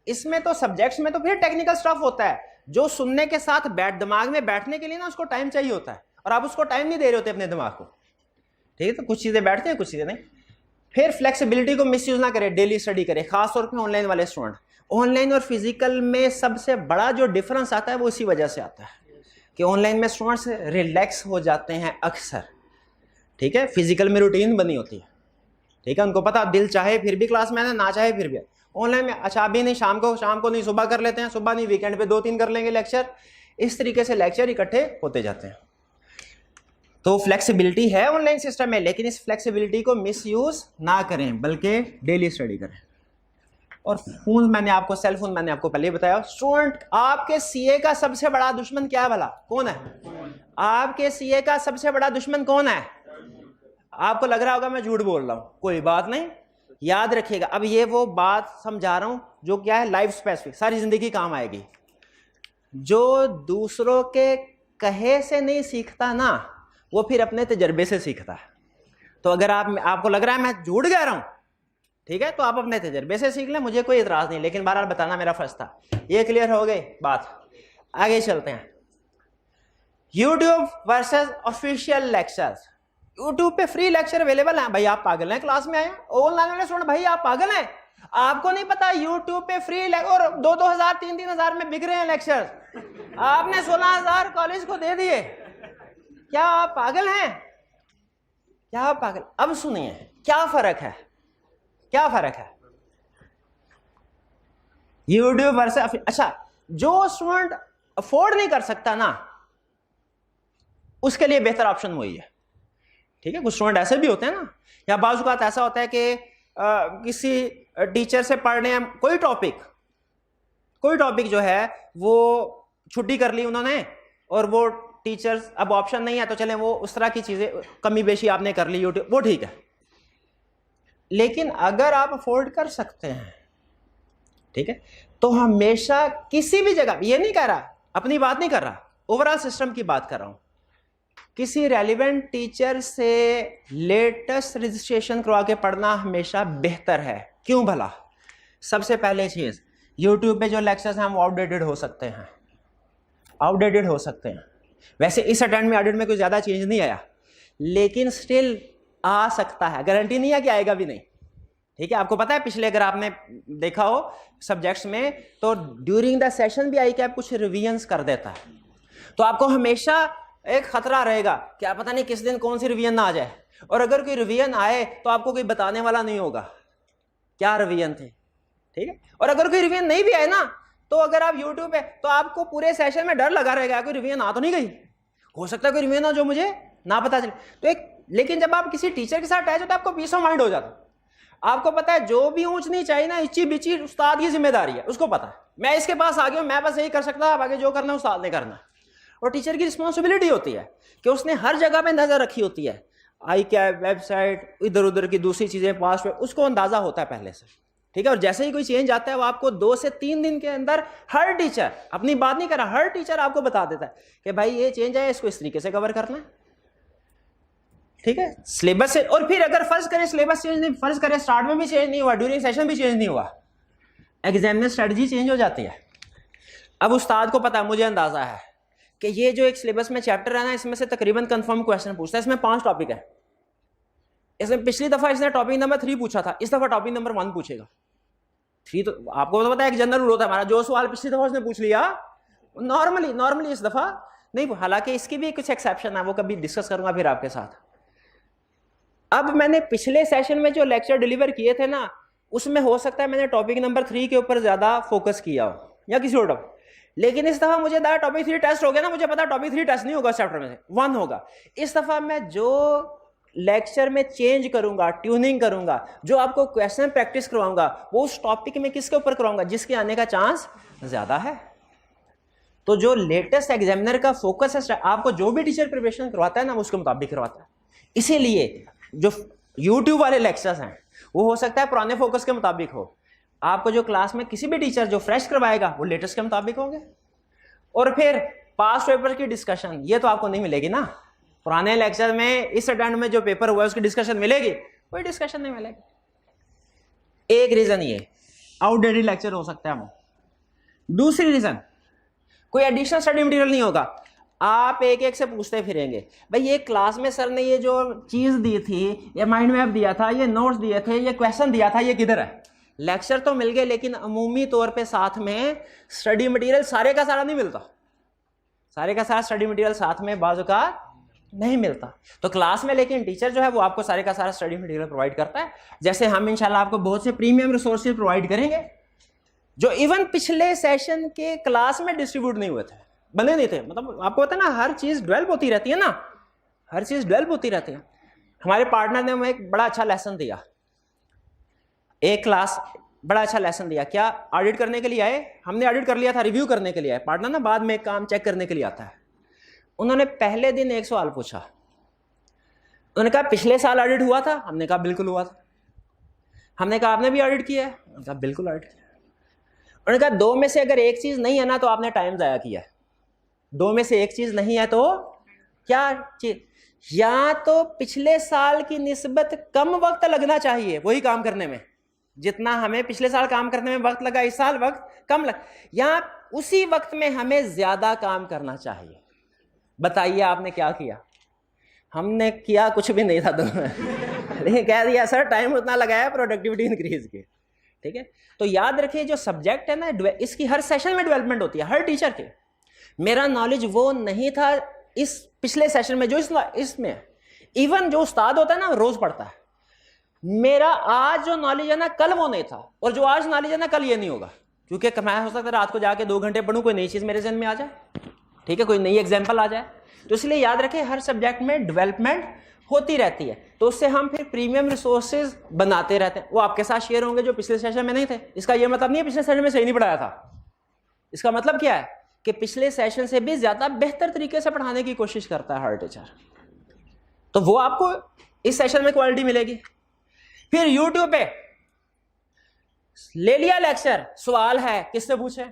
इसमें तो सब्जेक्ट्स में तो फिर टेक्निकल स्टफ होता है जो सुनने के साथ दिमाग में बैठने के लिए ना उसको टाइम चाहिए होता है, और आप उसको टाइम नहीं दे रहे होते अपने दिमाग को। ठीक है, तो कुछ चीजें बैठते हैं, कुछ चीजें नहीं। फिर फ्लेक्सिबिलिटी को मिसयूज ना करें, डेली स्टडी करें, खासतौर पर ऑनलाइन वाले स्टूडेंट। ऑनलाइन और फिजिकल में सबसे बड़ा जो डिफरेंस आता है वो इसी वजह से आता है कि ऑनलाइन में स्टूडेंट्स रिलैक्स हो जाते हैं अक्सर। ठीक है, फिजिकल में रूटीन बनी होती है। ठीक है, उनको पता दिल चाहे फिर भी क्लास में आना, ना चाहे फिर भी। ऑनलाइन में अच्छा अभी नहीं, शाम को नहीं, सुबह कर लेते हैं, सुबह नहीं वीकेंड पे 2-3 कर लेंगे लेक्चर। इस तरीके से लेक्चर इकट्ठे होते जाते हैं। तो फ्लेक्सिबिलिटी है ऑनलाइन सिस्टम में, लेकिन इस फ्लेक्सिबिलिटी को मिसयूज ना करें बल्कि डेली स्टडी करें। और फोन सेल फोन मैंने आपको पहले ही बताया। स्टूडेंट, आपके सीए का सबसे बड़ा दुश्मन क्या है भला? कौन है आपके सीए का सबसे बड़ा दुश्मन? कौन है? आपको लग रहा होगा मैं झूठ बोल रहा हूं, कोई बात नहीं, याद रखिएगा। अब ये वो बात समझा रहा हूं जो क्या है लाइफ स्पेसिफिक, सारी जिंदगी काम आएगी। जो दूसरों के कहे से नहीं सीखता ना, वो फिर अपने तजर्बे से सीखता है। तो अगर आपको लग रहा है मैं झूठ कह रहा हूं, ठीक है, तो आप अपने तजर्बे से सीख लें, मुझे कोई इतराज नहीं, लेकिन बहरहाल बताना मेरा फर्ज था। ये क्लियर हो गई बात? आगे चलते हैं। YouTube versus official lectures. YouTube पे फ्री लेक्चर अवेलेबल हैं। भाई आप पागल हैं? क्लास में आए ऑनलाइन वाले स्टूडेंट, भाई आप पागल हैं? आपको नहीं पता यूट्यूब पे फ्री और 2-2 हज़ार 3-3 हज़ार में बिक रहे हैं लेक्चर। आपने 16,000 कॉलेज को दे दिए। क्या आप पागल हैं? क्या आप पागल? अब सुनिए क्या फर्क है, क्या फर्क है यूट्यूब वर्सेस। अच्छा, जो स्टूडेंट अफोर्ड नहीं कर सकता ना, उसके लिए बेहतर ऑप्शन वही है। ठीक है, कुछ स्टूडेंट ऐसे भी होते हैं ना, या बाज़ औक़ात ऐसा होता है कि किसी टीचर से पढ़ने कोई टॉपिक जो है वो छुट्टी कर ली उन्होंने, और वो टीचर्स अब ऑप्शन नहीं है तो चले वो उस तरह की चीजें कमी बेशी आपने कर ली यूट्यूब, वो ठीक है। लेकिन अगर आप अफोर्ड कर सकते हैं, ठीक है, तो हमेशा किसी भी जगह, ये नहीं कह रहा, अपनी बात नहीं कर रहा, ओवरऑल सिस्टम की बात कर रहा हूं, किसी रेलिवेंट टीचर से लेटेस्ट रजिस्ट्रेशन करवा के पढ़ना हमेशा बेहतर है। क्यों भला? सबसे पहले चीज, यूट्यूब पे जो लेक्चर्स हैं वो आउटडेटेड हो सकते हैं, आउटडेटेड हो सकते हैं। वैसे इस अटेम्प्ट में ऑडिट में कोई ज्यादा चेंज नहीं आया, लेकिन स्टिल आ सकता है, गारंटी नहीं है कि आएगा भी नहीं। ठीक है, आपको पता है पिछले अगर आपने देखा हो सब्जेक्ट्स में, तो ड्यूरिंग द सेशन भी आई कैप कुछ रिवीजन्स कर देता है। तो आपको हमेशा एक खतरा रहेगा, क्या पता नहीं किस दिन कौन सी रिवीजन ना आ जाए, और अगर कोई रिवीजन आए तो आपको कोई बताने वाला नहीं होगा क्या रिवीजन थे, ठीक है। और अगर कोई रिवीजन नहीं भी आए ना, तो अगर आप यूट्यूब पे, तो आपको पूरे सेशन में डर लगा रहेगा कोई रिवीजन आ तो नहीं गई, हो सकता है कोई रिवीजन हो जो मुझे ना पता चले। तो एक, लेकिन जब आप किसी टीचर के साथ अटैच होते हैं आपको पीस ऑफ माइंड हो जाता, आपको पता है जो भी ऊंच नीच आई ना, इच्ची बिची उस्ताद की जिम्मेदारी है, उसको पता है मैं इसके पास आ गया, मैं बस यही कर सकता, अब आगे जो करना है उस्ताद ने करना। और टीचर की रिस्पॉन्सिबिलिटी होती है कि उसने हर जगह पे नजर रखी होती है, आई क्या वेबसाइट, इधर उधर की दूसरी चीजें, पास पे उसको अंदाजा होता है पहले से, ठीक है। और जैसे ही कोई चेंज आता है वो आपको 2 से 3 दिन के अंदर, हर टीचर, अपनी बात नहीं कर रहा, हर टीचर आपको बता देता है कि भाई ये चेंज है, इसको इस तरीके से कवर करना है, ठीक है। सिलेबस से, और फिर अगर फर्ज करें सिलेबस चेंज नहीं, फर्ज करें स्टार्ट में भी चेंज नहीं हुआ, ड्यूरिंग सेशन भी चेंज नहीं हुआ, एग्जाम में स्ट्रेटजी चेंज हो जाती है। अब उस्ताद को पता है, मुझे अंदाजा है कि ये जो एक सिलेबस में चैप्टर है ना, इसमें से तकरीबन कंफर्म क्वेश्चन पूछता है, इसमें 5 टॉपिक है, इसमें पिछली दफा इसने टॉपिक नंबर 3 पूछा था, इस दफा टॉपिक नंबर 1 पूछेगा। 3 तो आपको तो पता है एक जनरल रूल होता है हमारा, जो सवाल पिछली दफा उसने पूछ लिया नॉर्मली इस दफा नहीं, हालांकि इसकी भी कुछ एक्सेप्शन है, वो कभी डिस्कस करूंगा फिर आपके साथ। अब मैंने पिछले सेशन में जो लेक्चर डिलीवर किए थे ना, उसमें हो सकता है मैंने टॉपिक नंबर 3 के ऊपर ज्यादा फोकस किया हो या किसी और टॉपिक, लेकिन इस दफा मुझे टॉपिक 3 टेस्ट हो गया ना, मुझे पता टॉपिक 3 टेस्ट नहीं होगा चैप्टर में से 1 होगा। इस दफा मैं जो लेक्चर में चेंज करूंगा, ट्यूनिंग करूंगा, जो आपको क्वेश्चन प्रैक्टिस करवाऊंगा, वो उस टॉपिक में किसके ऊपर करवाऊंगा जिसके आने का चांस ज्यादा है। तो जो लेटेस्ट एग्जामिनर का फोकस है, आपको जो भी टीचर प्रिपरेशन करवाता है ना, वो उसके मुताबिक करवाता है। इसीलिए जो यूट्यूब वाले लेक्चर्स हैं वो हो सकता है पुराने फोकस के मुताबिक हो, आपको जो क्लास में किसी भी टीचर जो फ्रेश करवाएगा वो लेटेस्ट के मुताबिक होंगे। और फिर पास्ट पेपर की डिस्कशन ये तो आपको नहीं मिलेगी ना, पुराने लेक्चर में इस अटेम्प्ट में जो पेपर हुआ है उसकी डिस्कशन मिलेगी, कोई डिस्कशन नहीं मिलेगी। एक रीजन ये आउटडेटेड लेक्चर हो सकता है वो। दूसरी रीजन, कोई एडिशनल स्टडी मटेरियल नहीं होगा, आप एक एक से पूछते फिरेंगे, भाई ये क्लास में सर ने ये जो चीज दी थी, ये माइंड मैप दिया था, ये नोट्स दिए थे, ये क्वेश्चन दिया था, ये किधर है। लेक्चर तो मिल गए, लेकिन अमूमी तौर पे साथ में स्टडी मटेरियल सारे का सारा नहीं मिलता, सारे का सारा स्टडी मटेरियल साथ में बाजू का नहीं मिलता। तो क्लास में लेकिन टीचर जो है वो आपको सारे का सारा स्टडी मटेरियल प्रोवाइड करता है। जैसे हम इंशाल्लाह आपको बहुत से प्रीमियम रिसोर्सेज प्रोवाइड करेंगे जो इवन पिछले सेशन के क्लास में डिस्ट्रीब्यूट नहीं हुए थे, बने नहीं थे। मतलब आपको पता है ना, हर चीज डेवलप होती रहती है ना, हर चीज डेवलप होती रहती है। हमारे पार्टनर ने हमें एक बड़ा अच्छा लेसन दिया, एक क्लास बड़ा अच्छा लेसन दिया। क्या ऑडिट करने के लिए आए, हमने ऑडिट कर लिया था, रिव्यू करने के लिए आए। पार्टनर ना बाद में काम चेक करने के लिए आता है। उन्होंने पहले दिन एक सवाल पूछा, उन्होंने कहा पिछले साल ऑडिट हुआ था, हमने कहा बिल्कुल हुआ था। हमने कहा आपने भी ऑडिट किया है, उन्होंने कहा बिल्कुल ऑडिट किया। उन्होंने कहा 2 में से अगर एक चीज नहीं है ना तो आपने टाइम जाया किया है। 2 में से एक चीज नहीं है तो क्या चीज, या तो पिछले साल की निस्बत कम वक्त लगना चाहिए वही काम करने में, जितना हमें पिछले साल काम करने में वक्त लगा इस साल वक्त कम लग, या उसी वक्त में हमें ज्यादा काम करना चाहिए। बताइए आपने क्या किया? हमने किया कुछ भी नहीं था दोनों लेकिन कह दिया सर टाइम उतना लगाया प्रोडक्टिविटी इंक्रीज की। ठीक है, तो याद रखिए जो सब्जेक्ट है ना, इसकी हर सेशन में डेवलपमेंट होती है, हर टीचर के। मेरा नॉलेज वो नहीं था इस पिछले सेशन में जो इसमें, इवन जो उस्ताद होता है ना रोज पढ़ता है, मेरा आज जो नॉलेज है ना कल वो नहीं था, और जो आज नॉलेज है ना कल ये नहीं होगा, क्योंकि मैं हो सकता है रात को जाके 2 घंटे पढ़ूं, कोई नई चीज मेरे जहन में आ जाए, ठीक है, कोई नई एग्जाम्पल आ जाए। तो इसलिए याद रखें हर सब्जेक्ट में डेवलपमेंट होती रहती है, तो उससे हम फिर प्रीमियम रिसोर्सेज बनाते रहते हैं। वो आपके साथ शेयर होंगे जो पिछले सेशन में नहीं थे। इसका यह मतलब नहीं है पिछले सेशन में सही नहीं पढ़ाया था, इसका मतलब क्या है कि पिछले सेशन से भी ज्यादा बेहतर तरीके से पढ़ाने की कोशिश करता है हर टीचर, तो वो आपको इस सेशन में क्वालिटी मिलेगी। फिर यूट्यूब पे ले लिया लेक्चर, सवाल है किससे पूछे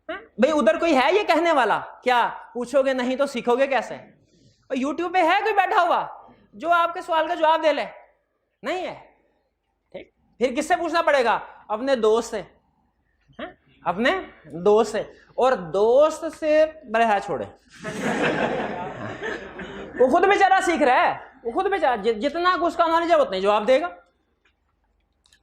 भाई, उधर कोई है ये कहने वाला, क्या पूछोगे नहीं तो सीखोगे कैसे? और यूट्यूब पे है कोई बैठा हुआ जो आपके सवाल का जवाब दे ले? नहीं है, ठीक। फिर किससे पूछना पड़ेगा? अपने दोस्त से, अपने दोस्त से, और दोस्त से बड़े छोड़े वो खुद बेचारा सीख रहा है, वो खुद बेचारा जितना उसका नॉलेज है उतना जवाब देगा।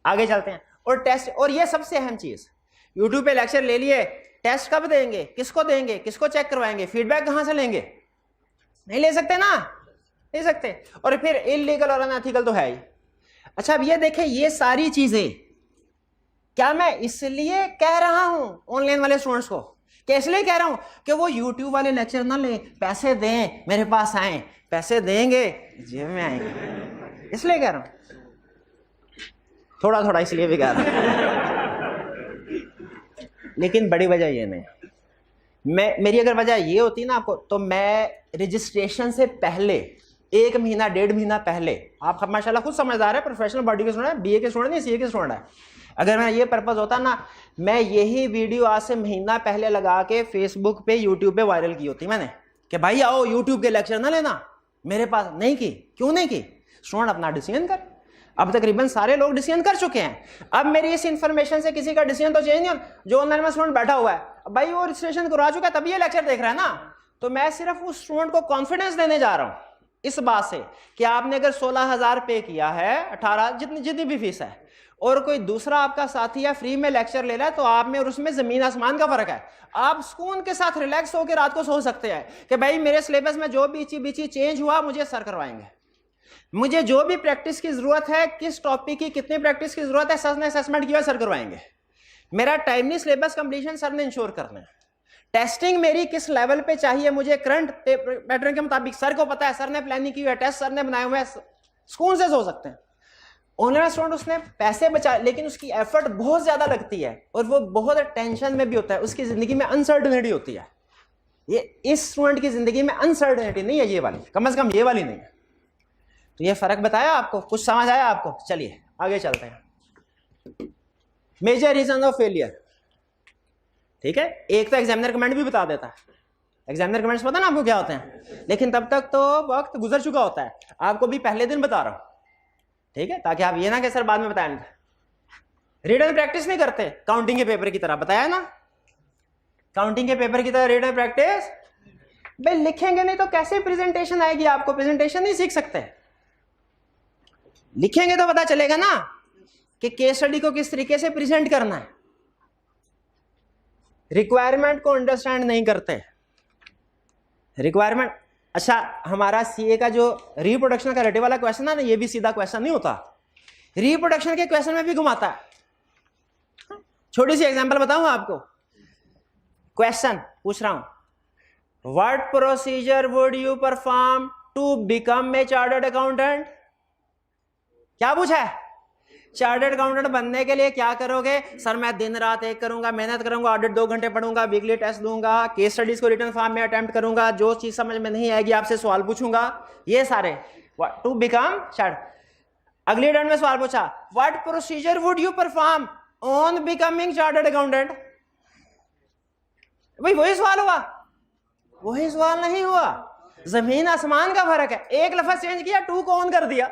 आगे चलते हैं। और टेस्ट, और ये सबसे अहम चीज, यूट्यूब पे लेक्चर ले लिए, टेस्ट कब देंगे, किसको देंगे, किसको चेक करवाएंगे, फीडबैक कहां से लेंगे? नहीं ले सकते ना, ले सकते। और फिर इलीगल और अनएथिकल तो है ही। अच्छा अब ये देखें, ये सारी चीजें क्या मैं इसलिए कह रहा हूं ऑनलाइन वाले स्टूडेंट्स को, कि इसलिए कह रहा हूं कि वो यूट्यूब वाले लेक्चर ना ले, पैसे दें मेरे पास आए, पैसे देंगे जेब में आएंगे, इसलिए कह रहा हूं, थोड़ा थोड़ा इसलिए भी कह रहा हूं। लेकिन बड़ी वजह ये नहीं, मेरी अगर वजह ये होती ना आपको, तो मैं रजिस्ट्रेशन से पहले 1 महीना 1.5 महीना पहले, आप माशाल्लाह खुद समझदार है, प्रोफेशनल बॉडी के स्टूडेंट है, बीए के स्टूडेंट नहीं, सीए के स्टूडेंट है, अगर मेरा ये पर्पस होता ना, मैं यही वीडियो आज से महीना पहले लगा के फेसबुक पे यूट्यूब पे वायरल की होती मैंने, कि भाई आओ यूट्यूब के लेक्चर ना लेना मेरे पास। नहीं की, क्यों नहीं की? स्टूडेंट अपना डिसीजन कर, अब तकरीबन सारे लोग डिसीजन कर चुके हैं। अब मेरी इस इंफॉर्मेशन से किसी का डिसीजन तो चेंज नहीं हो, जो ऑनलाइन में स्टूडेंट बैठा हुआ है भाई वो रजिस्ट्रेशन करवा चुका है तभी ये लेक्चर देख रहा है ना, तो मैं सिर्फ उस स्टूडेंट को कॉन्फिडेंस देने जा रहा हूं इस बात से कि आपने अगर 16,000 पे किया है, 18 जितनी भी फीस है, और कोई दूसरा आपका साथी या फ्री में लेक्चर ले रहा है, तो आप में और उसमें जमीन आसमान का फर्क है। आप सुकून के साथ रिलैक्स होकर रात को सो सकते हैं कि भाई मेरे सिलेबस में जो भी चीज चेंज हुआ मुझे सर करवाएंगे, मुझे जो भी प्रैक्टिस की जरूरत है, किस टॉपिक की कितनी प्रैक्टिस की जरूरत है, सर ने असेसमेंट किया सर करवाएंगे, मेरा टाइमली सिलेबस कंप्लीशन सर ने इंश्योर करना है, टेस्टिंग मेरी किस लेवल पे चाहिए मुझे करंट पैटर्न के मुताबिक सर को पता है, सर ने प्लानिंग की है, टेस्ट सर ने बनाए हुए हैं, सुकून से सो सकते हैं। ऑनलाइन स्टूडेंट उसने पैसे बचा, लेकिन उसकी एफर्ट बहुत ज्यादा लगती है और वो बहुत टेंशन में भी होता है, उसकी जिंदगी में अनसर्टेनिटी होती है। ये इस स्टूडेंट की जिंदगी में अनसर्टेनिटी नहीं है ये वाली, कम से कम ये वाली नहीं है। तो ये फर्क बताया आपको, कुछ समझ आया आपको? चलिए आगे चलते हैं। मेजर रीजन ऑफ फेलियर, ठीक है, एक तो एग्जामिनर कमेंट भी बता देता है, एग्जामिनर कमेंट्स पता ना आपको क्या होते हैं, लेकिन तब तक तो वक्त गुजर चुका होता है, आपको भी पहले दिन बता रहा हूं, ठीक है, ताकि आप ये ना कि सर बाद में बताएं। रीडन प्रैक्टिस नहीं करते काउंटिंग के पेपर की तरह, बताया ना, काउंटिंग के पेपर की तरह रीडन प्रैक्टिस भाई लिखेंगे नहीं तो कैसे प्रेजेंटेशन आएगी, आपको प्रेजेंटेशन नहीं सीख सकते, लिखेंगे तो पता चलेगा ना कि केस स्टडी को किस तरीके से प्रेजेंट करना है। रिक्वायरमेंट को अंडरस्टैंड नहीं करते, रिक्वायरमेंट, अच्छा हमारा सीए का जो रिप्रोडक्शन का रेटिव वाला क्वेश्चन है ना, ये भी सीधा क्वेश्चन नहीं होता, रिप्रोडक्शन के क्वेश्चन में भी घुमाता है। छोटी सी एग्जांपल बताऊं आपको, क्वेश्चन पूछ रहा हूं, what procedure would you perform to become a chartered accountant? क्या पूछा है? चार्टर्ड अकाउंटेंट बनने के लिए क्या करोगे? सर मैं दिन रात एक करूंगा, मेहनत करूंगा, ऑडिट 2 घंटे पढ़ूंगा, वीकली टेस्ट दूंगा, केस स्टडीज को रिटन फॉर्म में अटेम्प्ट करूंगा, जो चीज समझ में नहीं आएगी आपसे सवाल पूछूंगा, ये सारे टू बिकम चार्ट। अगली टर्न में सवाल पूछा, what procedure would you perform on becoming chartered accountant? भाई वही सवाल हुआ, वही सवाल नहीं हुआ, जमीन आसमान का फर्क है, एक लफ्ज चेंज किया, 2 को ऑन कर दिया।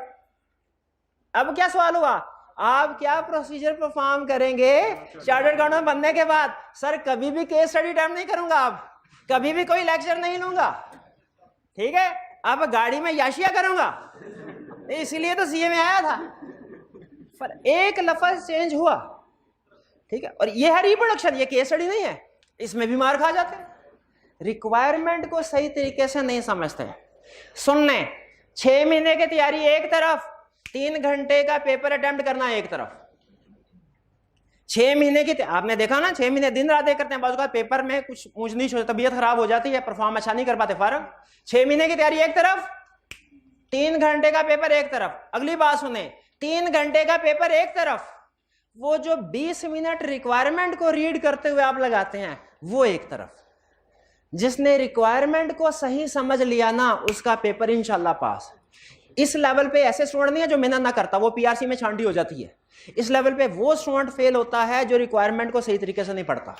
अब क्या सवाल हुआ, आप क्या प्रोसीजर परफॉर्म करेंगे चार्टर्ड अकाउंटेंट बनने के बाद? सर कभी भी केस स्टडी टाइम नहीं करूंगा, आप कभी भी कोई लेक्चर नहीं लूंगा, ठीक है, अब गाड़ी में याशिया करूंगा, इसीलिए तो सीए में आया था, पर एक लफ्ज चेंज हुआ, ठीक है। और ये है रिप्रोडक्शन, ये केस स्टडी नहीं है, इसमें भी मार खा जाते हैं, रिक्वायरमेंट को सही तरीके से नहीं समझते। सुनने 6 महीने की तैयारी एक तरफ, 3 घंटे का पेपर अटेम्प्ट करना एक तरफ, 6 महीने की आपने देखा ना, 6 महीने दिन रात एक करते हैं, बाजू का पेपर में कुछ ऊंच नीच हो, तबीयत खराब हो जाती है, परफॉर्म अच्छा नहीं कर पाते, फर्क 6 महीने की तैयारी एक तरफ, 3 घंटे का पेपर एक तरफ। अगली बात सुने, 3 घंटे का पेपर एक तरफ, वो जो 20 मिनट रिक्वायरमेंट को रीड करते हुए आप लगाते हैं वो एक तरफ। जिसने रिक्वायरमेंट को सही समझ लिया ना, उसका पेपर इंशाल्लाह पास। इस लेवल पे ऐसे स्टूडेंट नहीं है जो मेहनत ना करता, वो पीआरसी में छांटी हो जाती है। इस लेवल पे वो स्टूडेंट फेल होता है जो रिक्वायरमेंट को सही तरीके से नहीं पढ़ता,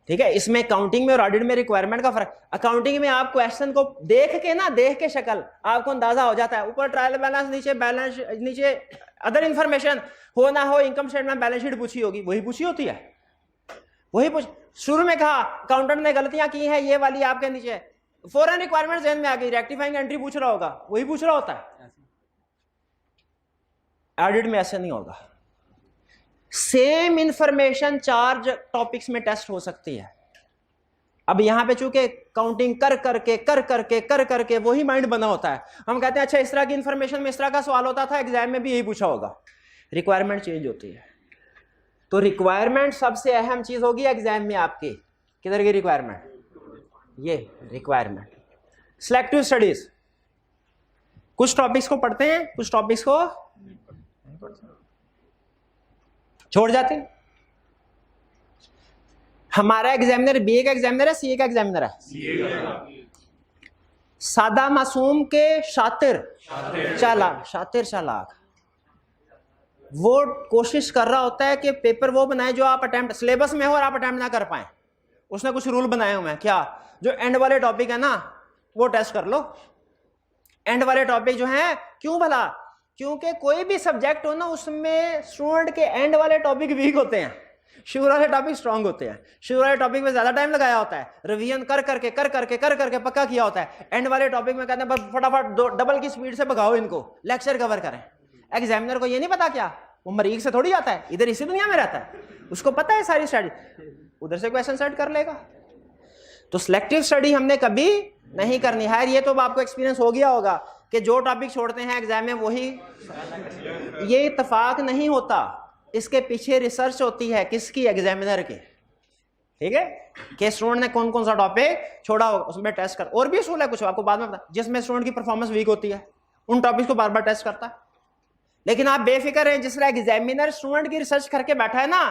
ठीक है। इसमें काउंटिंग में और ऑडिट में रिक्वायरमेंट का फर्क, अकाउंटिंग में आप क्वेश्चन को देख के ना, देख के शक्ल आपको अंदाजा हो जाता है, ऊपर ट्रायल बैलेंस, नीचे अदर इंफॉर्मेशन, हो ना हो इनकम स्टेटमेंट बैलेंस शीट पूछी होगी, वही पूछी होती है, वही पूछ। शुरू में कहा अकाउंटेंट ने गलतियां की हैं, ये वाली आपके नीचे फॉरन रिक्वायरमेंट ज़हन में आ गई, रेक्टिफाइंग एंट्री पूछ रहा होगा, वही पूछ रहा होता है। ऑडिट में ऐसे नहीं होगा, सेम इंफॉर्मेशन 4 टॉपिक्स में टेस्ट हो सकती है, अब यहाँ पे चूंकि काउंटिंग कर करके वही माइंड बना होता है, हम कहते हैं अच्छा इस तरह की इंफॉर्मेशन में इस तरह का सवाल होता था, एग्जाम में भी यही पूछा होगा। रिक्वायरमेंट चेंज होती है। तो रिक्वायरमेंट सबसे अहम चीज होगी एग्जाम में आपकी। किधर की रिक्वायरमेंट? ये रिक्वायरमेंट। सिलेक्टिव स्टडीज, कुछ टॉपिक्स को पढ़ते हैं, कुछ टॉपिक्स को छोड़ जाते हैं। हमारा एग्जामिनर बीए का एग्जामिनर है, सीए का एग्जामिनर है? सादा मासूम के शातिर चालाक, वो कोशिश कर रहा होता है कि पेपर वो बनाए जो आप अटेम्प्ट सिलेबस में हो और आप अटेम्प्ट ना कर पाए। उसने कुछ रूल बनाए हुए हैं, क्या? जो एंड वाले टॉपिक है ना वो टेस्ट कर लो। एंड वाले टॉपिक जो हैं, क्यों भला? क्योंकि कोई भी सब्जेक्ट हो ना उसमें स्टूडेंट के एंड वाले टॉपिक वीक होते हैं, शुरू वाले टॉपिक स्ट्रांग होते हैं। शुरू वाले टॉपिक में ज्यादा टाइम लगाया होता है, रिवीजन कर करके पक्का किया होता है। एंड वाले टॉपिक में कहते हैं बस फटाफट डबल की स्पीड से भगाओ इनको, लेक्चर कवर करें। एग्जामिनर को ये नहीं पता, क्या वो मरीज से थोड़ी आता है, इधर इसी दुनिया में रहता है, उसको पता है सारी स्टडी, उधर से क्वेश्चन सेट कर लेगा। तो सिलेक्टिव स्टडी हमने कभी नहीं करनी है। ये तो आपको एक्सपीरियंस हो गया होगा कि जो टॉपिक छोड़ते हैं एग्जाम में वही, ये इत्तेफाक नहीं होता, इसके पीछे रिसर्च होती है। किसकी? एग्जामिनर की। ठीक है, कि स्टूडेंट ने कौन कौन सा टॉपिक छोड़ा होगा उसमें टेस्ट कर। और भी असूल है कुछ, आपको बाद में पता, जिसमें स्टूडेंट की परफॉर्मेंस वीक होती है उन टॉपिक्स को बार बार टेस्ट करता है। लेकिन आप बेफिक्र हैं, जिस तरह एग्जामिनर स्टूडेंट की रिसर्च करके बैठा है ना,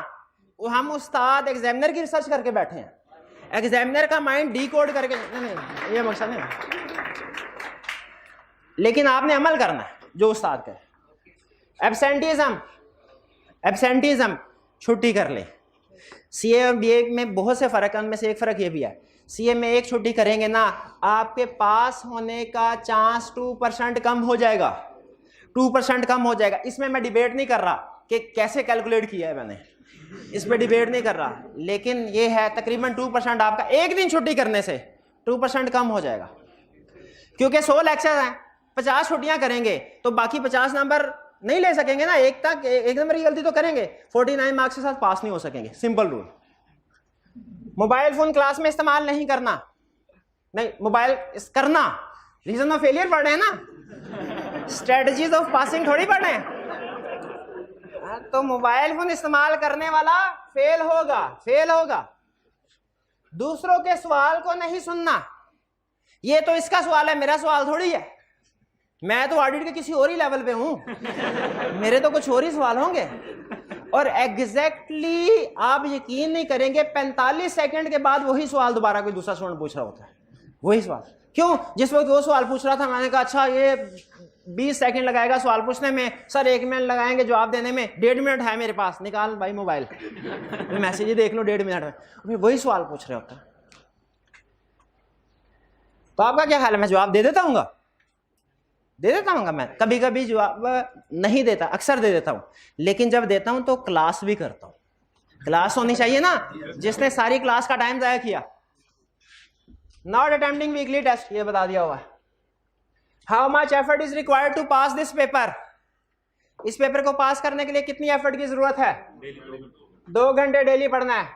वो हम उस्ताद एग्जामिनर की रिसर्च करके बैठे हैं। एग्जामिनर का माइंड डीकोड करके नहीं, ये मकसद नहीं, लेकिन आपने अमल करना है जो उस्ताद कहे। एब्सेंटीज्म छुट्टी कर ले। सीए और बीए में बहुत से फर्क है, उनमें से एक फर्क ये भी है, सीए में एक छुट्टी करेंगे ना आपके पास होने का चांस 2% कम हो जाएगा, 2% कम हो जाएगा। इसमें मैं डिबेट नहीं कर रहा कि कैसे कैलकुलेट किया है मैंने, इस पर डिबेट नहीं कर रहा, लेकिन ये है तकरीबन 2% आपका एक दिन छुट्टी करने से 2% कम हो जाएगा। क्योंकि 100 लेक्चर हैं, 50 छुट्टियां करेंगे तो बाकी 50 नंबर नहीं ले सकेंगे ना, एक नंबर की गलती तो करेंगे, 49 मार्क्स के साथ पास नहीं हो सकेंगे। Simple rule. Mobile phone class में इस्तेमाल नहीं करना, नहीं मोबाइल करना, रीजन ऑफ फेलियर पढ़ रहे हैं ना, स्ट्रेटजीज ऑफ पासिंग थोड़ी पढ़ रहे हैं। तो मोबाइल फोन इस्तेमाल करने वाला फेल होगा। दूसरों के सवाल को नहीं सुनना, ये तो इसका सवाल है, मेरा सवाल थोड़ी है। मैं तो ऑडिट के किसी और ही लेवल पे हूं, मेरे तो कुछ और ही सवाल होंगे। और एग्जैक्टली आप यकीन नहीं करेंगे 45 सेकंड के बाद वही सवाल दोबारा कोई दूसरा स्टूडेंट पूछ रहा होता है, वही सवाल। क्यों? जिस वक्त वो सवाल पूछ रहा था मैंने कहा अच्छा ये 20 सेकंड लगाएगा सवाल पूछने में, सर 1 मिनट लगाएंगे जवाब देने में, 1.5 मिनट है मेरे पास, निकाल भाई मोबाइल, मैसेज ही देख लो 1.5 मिनट में, वही सवाल पूछ रहे होता है। तो आपका क्या ख्याल है, मैं जवाब दे देता हूँ मैं कभी कभी जवाब नहीं देता, अक्सर दे देता हूं, लेकिन जब देता हूं तो क्लास भी करता हूं। क्लास होनी चाहिए ना, जिसने सारी क्लास का टाइम ज़ाया किया। नॉट अटेम्प्टिंग वीकली टेस्ट, ये बता दिया हुआ है। How much effort is required to pass this paper, इस पेपर को पास करने के लिए कितनी एफर्ट की जरूरत है? 2 घंटे डेली पढ़ना है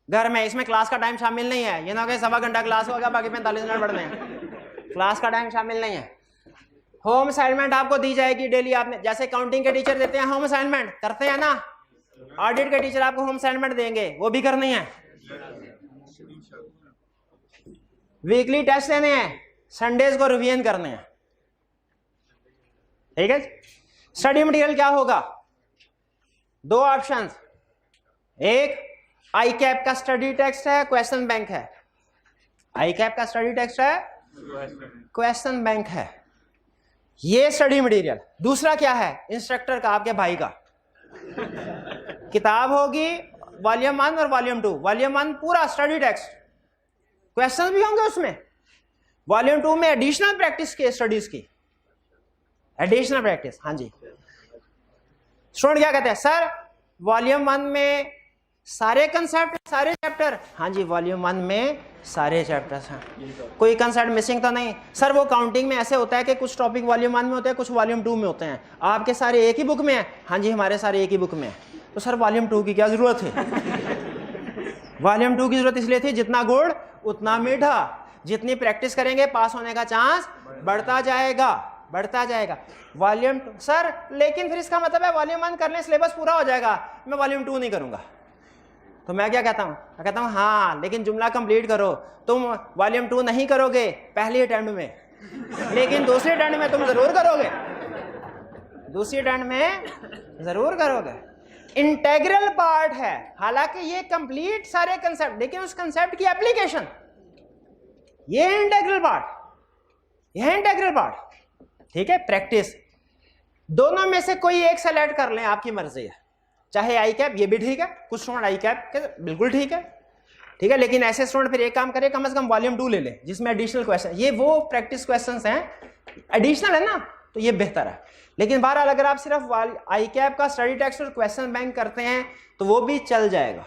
घर में, इसमें क्लास का टाइम शामिल नहीं है। ये ना कि 1.25 घंटा क्लास होगा बाकी 45 मिनट पढ़ने हैं, क्लास का टाइम शामिल नहीं है। होम असाइनमेंट आपको दी जाएगी डेली, आपने जैसे काउंटिंग के टीचर देते हैं होम असाइनमेंट, करते हैं ना, ऑडिट के टीचर आपको होम असाइनमेंट देंगे, वो भी करनी है। वीकली टेस्ट देने हैं, संडेज को रिवीजन करने हैं। ठीक है, स्टडी मटेरियल क्या होगा? 2 ऑप्शंस, एक आई कैप का स्टडी टेक्स्ट है, क्वेश्चन बैंक है। आई कैप का स्टडी टेक्स्ट है, क्वेश्चन बैंक है, ये स्टडी मटेरियल। दूसरा क्या है? इंस्ट्रक्टर का, आपके भाई का किताब होगी, वॉल्यूम 1 और वॉल्यूम 2। वॉल्यूम 1 पूरा स्टडी टेक्स्ट, क्वेश्चंस भी होंगे उसमें। वॉल्यूम 2 में एडिशनल प्रैक्टिस की, स्टडीज की एडिशनल प्रैक्टिस। हाँ जी, स्टूडेंट क्या कहते हैं, सर वॉल्यूम 1 में सारे कंसेप्ट, सारे चैप्टर? हाँ जी, वॉल्यूम 1 में सारे चैप्टर्स हैं, कोई कंसेप्ट मिसिंग तो नहीं। सर वो काउंटिंग में ऐसे होता है कि कुछ टॉपिक वॉल्यूम 1 में होते हैं, कुछ वॉल्यूम 2 में होते हैं, आपके सारे एक ही बुक में है? हाँ जी, हमारे सारे एक ही बुक में है। तो सर वॉल्यूम 2 की क्या जरूरत है? वॉल्यूम 2 की जरूरत इसलिए थी जितना गुड़ उतना मीठा, जितनी प्रैक्टिस करेंगे पास होने का चांस बढ़ता जाएगा, बढ़ता जाएगा। वॉल्यूम 2 सर, लेकिन फिर इसका मतलब है वॉल्यूम 1 करने सिलेबस पूरा हो जाएगा, मैं वॉल्यूम 2 नहीं करूंगा। तो मैं क्या कहता हूं, मैं कहता हूं हाँ लेकिन जुमला कंप्लीट करो, तुम वॉल्यूम 2 नहीं करोगे पहली अटेम्प्ट में, लेकिन दूसरी अटेम्प्ट में तुम जरूर करोगे, दूसरी अटेम्प्ट में जरूर करोगे। इंटेग्रल पार्ट है, हालांकि ये कंप्लीट सारे कंसेप्ट, लेकिन उस कंसेप्ट की एप्लीकेशन, ये इंटेग्रल पार्ट, यह इंटेग्रल पार्ट, ठीक है। प्रैक्टिस दोनों में से कोई एक सेलेक्ट कर लें, आपकी मर्जी है, चाहे आई कैप, ये भी ठीक है, कुछ स्टूडेंट आई कैप के बिल्कुल ठीक है, ठीक है, लेकिन ऐसे स्टूडेंट फिर एक काम करें, कम से कम वॉल्यूम 2 ले लें जिसमें एडिशनल क्वेश्चन, ये वो प्रैक्टिस क्वेश्चंस हैं, एडिशनल है ना, तो ये बेहतर है। लेकिन बहरहाल अगर आप सिर्फ आई कैप का स्टडी टेक्स्ट और क्वेश्चन बैंक करते हैं तो वो भी चल जाएगा।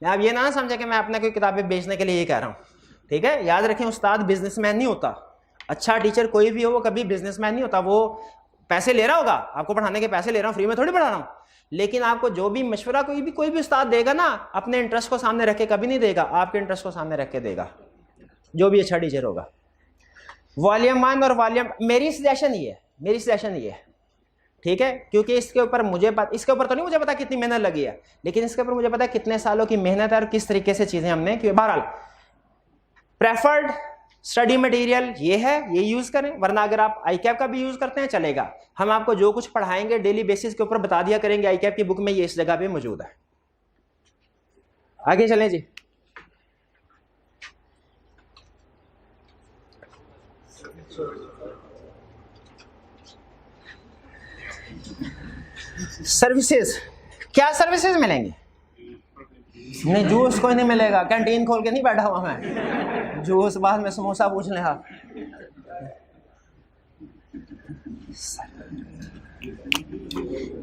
आप ये ना समझे कि मैं अपने कोई किताबें बेचने के लिए ये कह रहा हूँ, ठीक है। याद रखें, उस्ताद बिजनेसमैन नहीं होता, अच्छा टीचर कोई भी हो वो कभी बिजनेसमैन नहीं होता। वो पैसे ले रहा होगा, आपको पढ़ाने के पैसे ले रहा हूँ, फ्री में थोड़ी पढ़ा रहा हूँ, लेकिन आपको जो भी मशवरा कोई भी उस्ताद देगा ना, अपने इंटरेस्ट को सामने रख के कभी नहीं देगा, आपके इंटरेस्ट को सामने रख के देगा, जो भी अच्छा टीचर होगा। वॉल्यूम 1 और वॉल्यूम, मेरी सजेशन ये है, ठीक है, क्योंकि इसके ऊपर इसके ऊपर तो नहीं मुझे पता कितनी मेहनत लगी है, लेकिन इसके ऊपर मुझे पता है कितने सालों की मेहनत है और किस तरीके से चीजें हमने की। बहरहाल प्रेफर्ड स्टडी मटेरियल ये है, ये यूज करें, वरना अगर आप आई कैप का भी यूज करते हैं चलेगा। हम आपको जो कुछ पढ़ाएंगे डेली बेसिस के ऊपर बता दिया करेंगे, आई कैप की बुक में ये इस जगह पे मौजूद है। आगे चलें जी। सर्विसेज, क्या सर्विसेज मिलेंगी? नहीं, जूस कोई नहीं मिलेगा, कैंटीन खोल के नहीं बैठा हुआ मैं, जूस बाद में समोसा पूछ ले। हाँ,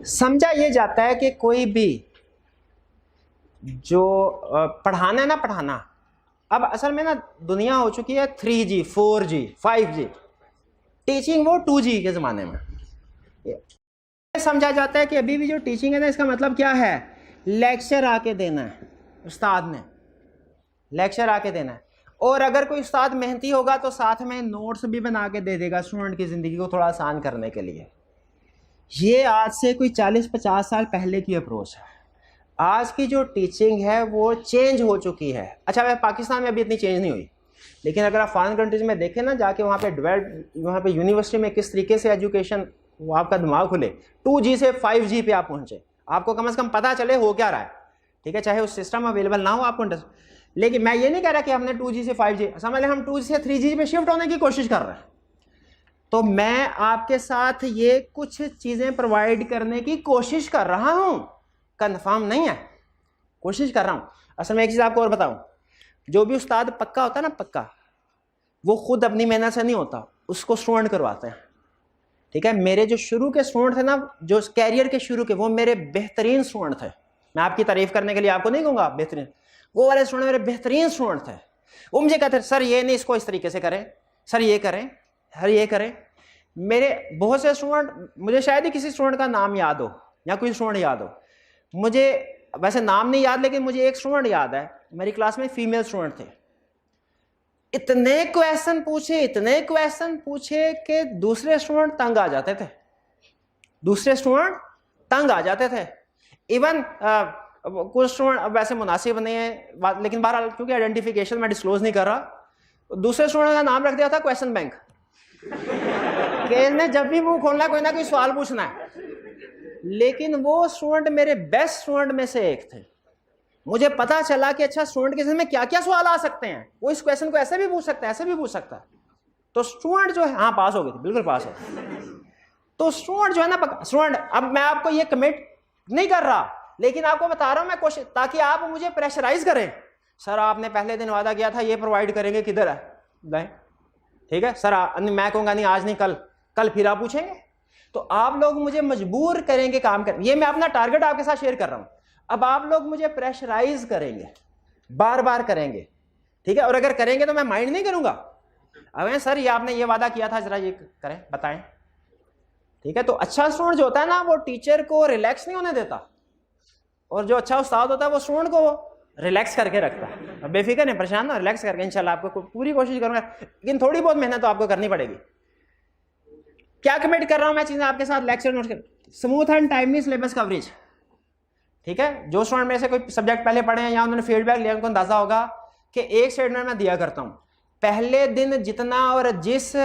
समझा ये जाता है कि कोई भी जो पढ़ाना है ना, पढ़ाना, अब असल में ना दुनिया हो चुकी है 3G 4G 5G, टीचिंग वो 2G के ज़माने में। समझा जाता है कि अभी भी जो टीचिंग है ना, इसका मतलब क्या है, लेक्चर आके देना है, उस्ताद ने लेक्चर आके देना है। और अगर कोई उस्ताद मेहनती होगा तो साथ में नोट्स भी बना के दे देगा स्टूडेंट की ज़िंदगी को थोड़ा आसान करने के लिए। ये आज से कोई 40-50 साल पहले की अप्रोच है। आज की जो टीचिंग है वो चेंज हो चुकी है। अच्छा, वह पाकिस्तान में अभी इतनी चेंज नहीं हुई, लेकिन अगर आप फॉरेन कंट्रीज में देखें ना, जाके वहाँ पे यूनिवर्सिटी में किस तरीके से एजुकेशन, वो आपका दिमाग खुले, 2G से 5G पे आप पहुँचे, आपको कम से कम पता चले हो क्या रहा है, ठीक है, चाहे उस सिस्टम अवेलेबल ना हो आपको। लेकिन मैं ये नहीं कह रहा कि हमने 2G से 5G, समझ लें हम 2G से 3G पे शिफ्ट होने की कोशिश कर रहे हैं। तो मैं आपके साथ ये कुछ चीज़ें प्रोवाइड करने की कोशिश कर रहा हूँ, कन्फर्म नहीं है, कोशिश कर रहा हूँ। असल में एक चीज़ आपको और बताऊँ, जो भी उस्ताद पक्का होता है ना, पक्का, वो खुद अपनी मेहनत से नहीं होता, उसको स्टूडेंट करवाते हैं, ठीक है। मेरे जो शुरू के स्टूडेंट थे ना, जो कैरियर के शुरू के, वो मेरे बेहतरीन स्टूडेंट थे। मैं आपकी तारीफ करने के लिए आपको नहीं कहूँगा बेहतरीन, वो वाले स्टूडेंट मेरे बेहतरीन स्टूडेंट थे। वो मुझे कहते सर ये नहीं, इसको इस तरीके से करें, सर ये करें, सर ये करें। मेरे बहुत से स्टूडेंट, मुझे शायद ही किसी स्टूडेंट का नाम याद हो या कोई स्टूडेंट याद हो, मुझे वैसे नाम नहीं याद, लेकिन मुझे एक स्टूडेंट याद है, मेरी क्लास में फीमेल स्टूडेंट थे। इतने क्वेश्चन पूछे कि दूसरे स्टूडेंट तंग आ जाते थे, इवन कुछ स्टूडेंट वैसे मुनासिब नहीं है, लेकिन बहरहाल क्योंकि आइडेंटिफिकेशन मैं डिस्क्लोज नहीं कर रहा, दूसरे स्टूडेंट का नाम रख दिया था क्वेश्चन बैंक, कि इसने जब भी मुंह खोलना कोई ना कोई सवाल पूछना है। लेकिन वो स्टूडेंट मेरे बेस्ट स्टूडेंट में से एक थे। मुझे पता चला कि अच्छा, स्टूडेंट के में क्या क्या सवाल आ सकते हैं, वो इस क्वेश्चन को ऐसे भी पूछ सकता है, ऐसे भी पूछ सकता है। तो स्टूडेंट जो है, हाँ पास हो गए थे, बिल्कुल पास हो। तो स्टूडेंट जो है ना, स्टूडेंट, अब मैं आपको ये कमिट नहीं कर रहा, लेकिन आपको बता रहा हूं मैं कोशिश, ताकि आप मुझे प्रेशराइज करें। सर आपने पहले दिन वादा किया था ये प्रोवाइड करेंगे, किधर है? ठीक है सर, मैं कहूँगा नहीं आज नहीं, कल फिर आप पूछेंगे, तो आप लोग मुझे मजबूर करेंगे काम कर। ये मैं अपना टारगेट आपके साथ शेयर कर रहा हूँ। अब आप लोग मुझे प्रेशराइज करेंगे, बार बार करेंगे, ठीक है। और अगर करेंगे तो मैं माइंड नहीं करूंगा, अबे सर ये आपने ये वादा किया था, जरा ये करें, बताएं, ठीक है। तो अच्छा स्टूडेंट जो होता है ना, वो टीचर को रिलैक्स नहीं होने देता, और जो अच्छा उस्ताद होता है वो स्टूडेंट को रिलैक्स करके रखता है। अब बेफिक्र नहीं, परेशान ना, रिलैक्स करके इंशाल्लाह आपको पूरी कोशिश करूंगा, लेकिन थोड़ी बहुत मेहनत तो आपको करनी पड़ेगी। क्या कमिट कर रहा हूं मैं चीजें आपके साथ, लेक्चर नोट कर, smooth and timely syllabus coverage. ठीक है, जो स्टूडेंट में से कोई सब्जेक्ट पहले पढ़े हैं या उन्होंने फीडबैक लिया, उनको अंदाजा होगा कि एक स्टेटमेंट मैं दिया करता हूं, पहले दिन जितना और जिस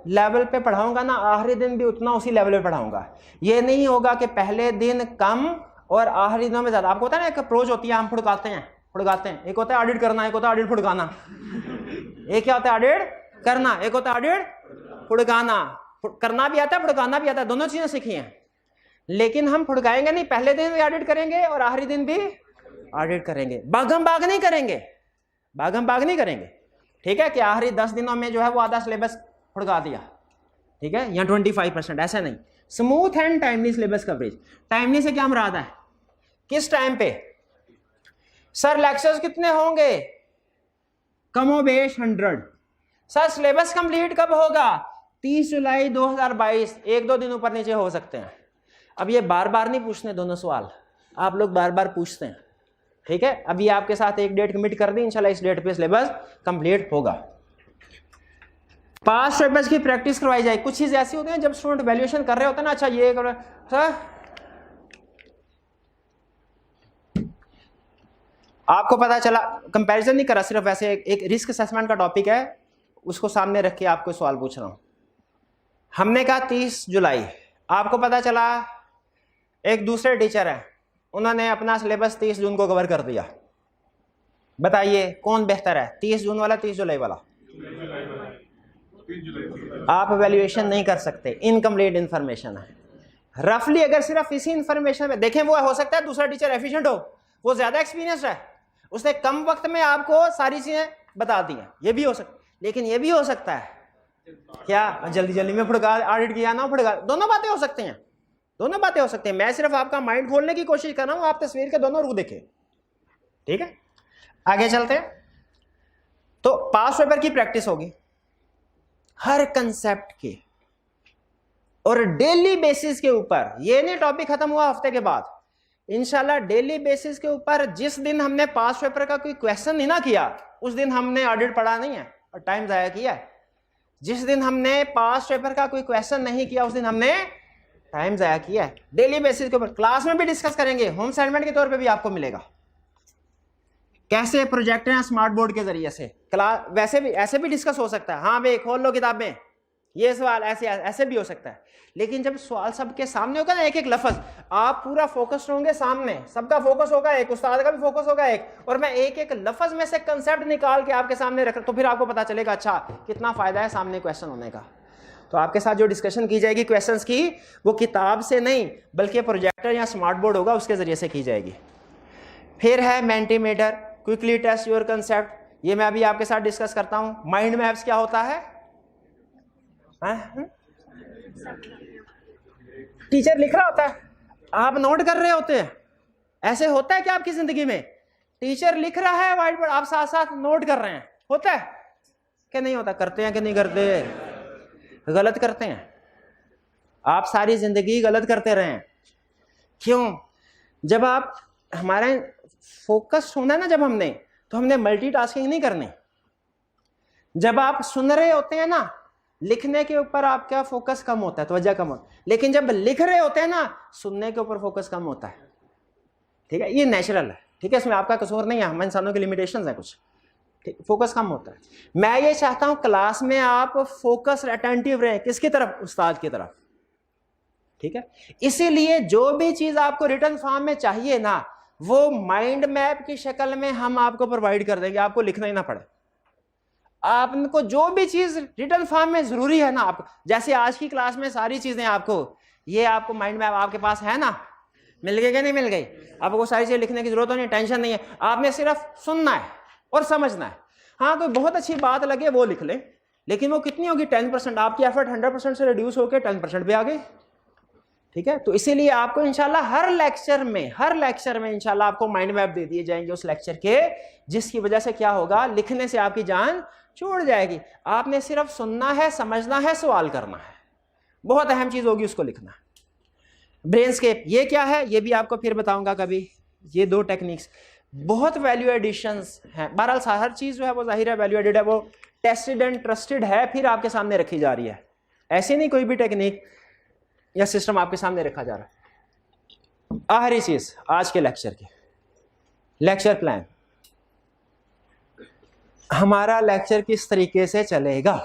लेवल पे पढ़ाऊंगा ना, आखिरी दिन भी उतना उसी लेवल पे पढ़ाऊंगा। ये नहीं होगा कि पहले दिन कम और आखिरी दिनों में ज्यादा। आपको होता है ना एक अप्रोच होती है, हम फुड़काते हैं, एक होता है ऑडिट करना, एक होता है ऑडिट फुड़काना। एक क्या होता है ऑडिट करना, एक होता है ऑडिट फुड़काना। करना भी आता है, फुड़काना भी आता है, दोनों चीजें सीखी हैं। लेकिन हम फुड़काएंगे नहीं, पहले दिन भी ऑडिट करेंगे और आखिरी दिन भी ऑडिट करेंगे। भागम भाग नहीं करेंगे, भागम भाग नहीं करेंगे। ठीक है, कि आखिरी 10 दिनों में जो है वो आधा सिलेबस फुड़का दिया, ठीक है, या 25%, ऐसा नहीं। Smooth and timely syllabus coverage. Timely से क्या मुराद है, किस टाइम पे सर लेक्चर्स कितने होंगे, कमोबेश 100। सर सिलेबस कंप्लीट कब होगा, 30 जुलाई 2022। 1-2 दिन ऊपर नीचे हो सकते हैं। अब ये बार बार नहीं पूछने दोनों सवाल, आप लोग बार बार पूछते हैं। ठीक है, अभी आपके साथ एक डेट कमिट कर दी, इंशाल्लाह इस डेट पे सिलेबस कंप्लीट होगा। पास्ट पेपर्स की प्रैक्टिस करवाई जाए। कुछ चीज ऐसी होती है जब स्टूडेंट वैल्यूएशन कर रहे होते हैं ना, अच्छा ये कर सर आपको पता चला, कंपैरिजन नहीं करा, सिर्फ वैसे एक रिस्क असेसमेंट का टॉपिक है, उसको सामने रख के आपको सवाल पूछ रहा हूं। हमने कहा 30 जुलाई, आपको पता चला एक दूसरे टीचर है, उन्होंने अपना सिलेबस 30 जून को कवर कर दिया। बताइए कौन बेहतर है, 30 जून वाला 30 जुलाई वाला? आप वैल्यूएशन नहीं कर सकते, इनकम्प्लीट इंफॉर्मेशन है। रफली अगर सिर्फ इसी इंफॉर्मेशन में देखें, वो हो सकता है दूसरा टीचर एफिशिएंट हो, वो ज्यादा एक्सपीरियंस्ड है, उसने कम वक्त में आपको सारी चीजें बता दी हैं, ये भी हो सकता। लेकिन ये भी हो सकता है क्या जल्दी जल्दी में फुड़का ऑडिट किया ना फुड़का, दोनों बातें हो सकती हैं, दोनों बातें हो सकती हैं। मैं सिर्फ आपका माइंड खोलने की कोशिश कर रहा हूं, आप तस्वीर के दोनों रूप देखें। ठीक है, आगे चलते हैं। तो पास पेपर की प्रैक्टिस होगी हर कंसेप्ट की और डेली बेसिस के ऊपर। ये नहीं टॉपिक खत्म हुआ हफ्ते के बाद, इंशाल्लाह डेली बेसिस के ऊपर। जिस दिन हमने पास पेपर का कोई क्वेश्चन नहीं ना किया, उस दिन हमने ऑडिट पढ़ा नहीं है और टाइम जाया किया है। जिस दिन हमने पास पेपर का कोई क्वेश्चन नहीं किया, उस दिन हमने टाइम जाया किया है। डेली बेसिस के ऊपर क्लास में भी डिस्कस करेंगे, होम असाइनमेंट के तौर पे भी आपको मिलेगा, कैसे प्रोजेक्ट या स्मार्ट बोर्ड के जरिए से। क्लास वैसे भी ऐसे भी डिस्कस हो सकता है, हाँ भाई खोल लो किताब में, ये सवाल ऐसे ऐसे भी हो सकता है। लेकिन जब सवाल सबके सामने होगा ना, एक एक लफ्ज, आप पूरा फोकस्ड होंगे, सामने सबका फोकस होगा एक, उस्ताद का भी फोकस होगा एक, और मैं एक एक लफ्ज में से कंसेप्ट निकाल के आपके सामने रख, तो फिर आपको पता चलेगा अच्छा कितना फायदा है सामने क्वेश्चन होने का। तो आपके साथ जो डिस्कशन की जाएगी क्वेश्चंस की, वो किताब से नहीं बल्कि प्रोजेक्टर या स्मार्ट बोर्ड होगा, उसके जरिए से की जाएगी। फिर है मेंटीमीटर, क्विकली टेस्ट योर कंसेप्ट, ये मैं अभी आपके साथ डिस्कस करता हूं। माइंड मैप्स क्या होता है? टीचर लिख रहा होता है, आप नोट कर रहे होते हैं। ऐसे होता है कि आपकी जिंदगी में टीचर लिख रहा है व्हाइट बोर्ड, आप साथ साथ नोट कर रहे हैं, होता है कि नहीं होता? करते हैं कि नहीं करते? गलत करते हैं। आप सारी जिंदगी गलत करते रहे हैं। क्यों? जब आप हमारा फोकस होना है ना, जब हमने, तो हमने मल्टीटास्किंग नहीं करनी। जब आप सुन रहे होते हैं ना, लिखने के ऊपर आपका फोकस कम होता है, तवज्जो कम होता है। लेकिन जब लिख रहे होते हैं ना, सुनने के ऊपर फोकस कम होता है। ठीक है, ये नेचुरल है। ठीक है, इसमें आपका कसूर नहीं है, हम इंसानों की लिमिटेशंस है कुछ। ठीक, फोकस कम होता है। मैं ये चाहता हूं क्लास में आप फोकस अटेंटिव रहें, किसकी तरफ? उस्ताद की तरफ। ठीक है, इसीलिए जो भी चीज आपको रिटन फॉर्म में चाहिए ना, वो माइंड मैप की शक्ल में हम आपको प्रोवाइड कर देंगे, आपको लिखना ही ना पड़े। आपको जो भी चीज रिटन फॉर्म में जरूरी है ना, आप जैसे आज की क्लास में सारी चीजें आपको, ये आपको माइंड मैप आपके पास है ना, मिल गई कि नहीं मिल गई? आपको सारी चीजें लिखने की जरूरत नहीं, टेंशन नहीं है, आपने सिर्फ सुनना है और समझना है। हाँ, कोई बहुत अच्छी बात लगे वो लिख ले, लेकिन वो कितनी होगी? 10%। आपकी एफर्ट 100% से रिड्यूस होकर 10% पे आ गई। ठीक है, तो इसीलिए आपको इंशाल्लाह हर लेक्चर में इंशाल्लाह आपको माइंड मैप दे दिए जाएंगे उस लेक्चर के, जिसकी वजह से क्या होगा, लिखने से आपकी जान छूट जाएगी। आपने सिर्फ सुनना है, समझना है, सवाल करना है। बहुत अहम चीज होगी उसको लिखना। ब्रेनस्केप ये क्या है, ये भी आपको फिर बताऊंगा कभी। ये 2 टेक्निक्स। बहुत वैल्यू एडिशंस हैं। बहरहाल हर चीज़ जो है वो जाहिर है वैल्यू एडिड है, वो टेस्टेड एंड ट्रस्टेड है, फिर आपके सामने रखी जा रही है। ऐसे नहीं कोई भी टेक्निक या सिस्टम आपके सामने रखा जा रहा है। आखिरी चीज़ आज के लेक्चर की, लेक्चर प्लान। हमारा लेक्चर किस तरीके से चलेगा?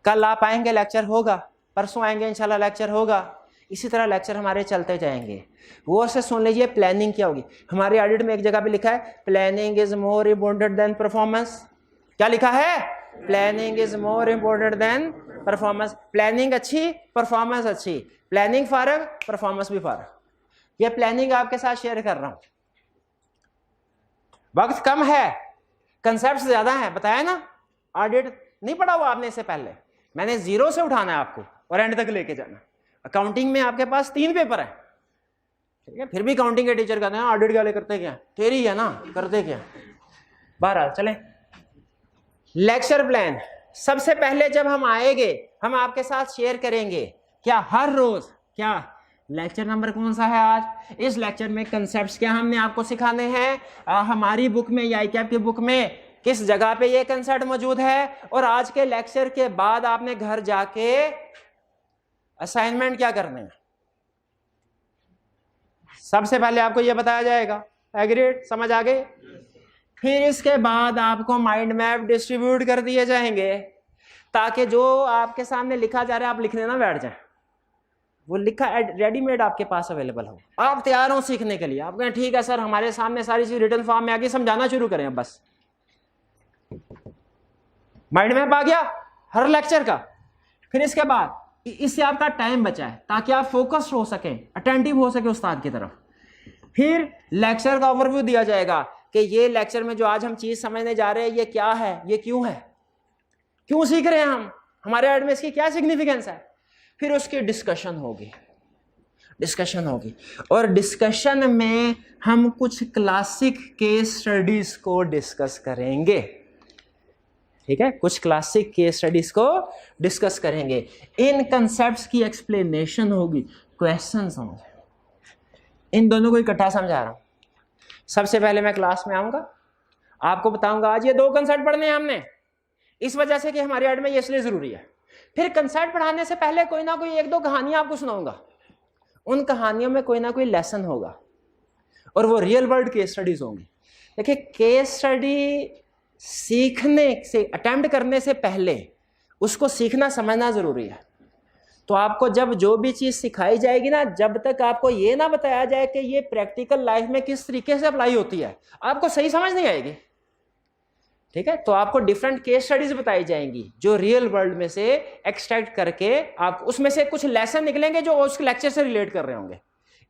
कल आप आएंगे लेक्चर होगा, परसों आएंगे इंशाल्लाह लेक्चर होगा, इसी तरह लेक्चर हमारे चलते जाएंगे। वो से सुन लीजिए प्लानिंग क्या होगी। हमारे ऑडिट में एक जगह पे लिखा है planning is more important then performance. क्या लिखा है? Planning is more important then performance. Planning अच्छी, परफॉर्मेंस अच्छी। प्लानिंग फारग, परफॉर्मेंस भी फारग। ये प्लानिंग आपके साथ शेयर कर रहा हूं। वक्त कम है, कंसेप्ट ज्यादा है, बताया ना। ऑडिट नहीं पढ़ा हुआ आपने इससे पहले, मैंने जीरो से उठाना है आपको और एंड तक लेके जाना। अकाउंटिंग में आपके पास 3 पेपर है, ठीक है, फिर भी अकाउंटिंग के टीचर कहते हैं ऑडिट वाले करते क्या? तेरी है ना, करते क्या? बहरहाल चले लेक्चर प्लान। सबसे पहले जब हम आएंगे हम आपके साथ शेयर करेंगे क्या हर रोज, क्या लेक्चर नंबर कौन सा है आज? इस लेक्चर में कंसेप्ट्स क्या हमने आपको सिखाने हैं। हमारी बुक में या ICAP की बुक में किस जगह पे ये कंसेप्ट मौजूद है, और आज के लेक्चर के बाद आपने घर जाके असाइनमेंट क्या करने हैं, सबसे पहले आपको ये बताया जाएगा। एग्रीड? समझ आ गई? फिर इसके बाद आपको माइंड मैप डिस्ट्रीब्यूट कर दिए जाएंगे ताकि जो आपके सामने लिखा जा रहा है आप लिखने ना बैठ जाए, वो लिखा रेडीमेड आपके पास अवेलेबल हो। आप तैयार हो सीखने के लिए। आप कहें ठीक है सर हमारे सामने सारी चीज रिटन फॉर्म में आ गई, समझाना शुरू करें। अब बस माइंड मैप आ गया हर लेक्चर का। फिर इसके बाद इससे आपका टाइम बचा है ताकि आप फोकस्ड हो सकें, अटेंटिव हो सके उस्ताद की तरफ। फिर लेक्चर का ओवरव्यू दिया जाएगा कि ये लेक्चर में जो आज हम चीज समझने जा रहे हैं ये क्या है, ये क्यों है, क्यों सीख रहे हैं हम, हमारे एड में इसकी क्या सिग्निफिकेंस है। फिर उसकी डिस्कशन होगी, और डिस्कशन में हम कुछ क्लासिक केस स्टडीज को डिस्कस करेंगे। ठीक है, कुछ क्लासिक केस स्टडीज को डिस्कस करेंगे। इन कंसेप्ट्स की एक्सप्लेनेशन होगी, क्वेश्चन समझ, इन दोनों को इकट्ठा समझा रहा हूं। सबसे पहले मैं क्लास में आऊंगा, आपको बताऊंगा आज ये 2 कंसेप्ट पढ़ने हैं हमने, इस वजह से कि हमारे एड में ये इसलिए जरूरी है। फिर कंसेप्ट पढ़ाने से पहले कोई ना कोई 1-2 कहानियां आपको सुनाऊंगा, उन कहानियों में कोई ना कोई लेसन होगा और वो रियल वर्ल्ड केस स्टडीज होंगी। देखिए केस स्टडी सीखने से, अटेम्प्ट करने से पहले उसको सीखना समझना जरूरी है। तो आपको जब जो भी चीज सिखाई जाएगी ना, जब तक आपको ये ना बताया जाए कि ये प्रैक्टिकल लाइफ में किस तरीके से अप्लाई होती है, आपको सही समझ नहीं आएगी। ठीक है, तो आपको डिफरेंट केस स्टडीज बताई जाएंगी जो रियल वर्ल्ड में से एक्सट्रैक्ट करके आप उसमें से कुछ लेसन निकलेंगे जो उस लेक्चर से रिलेट कर रहे होंगे।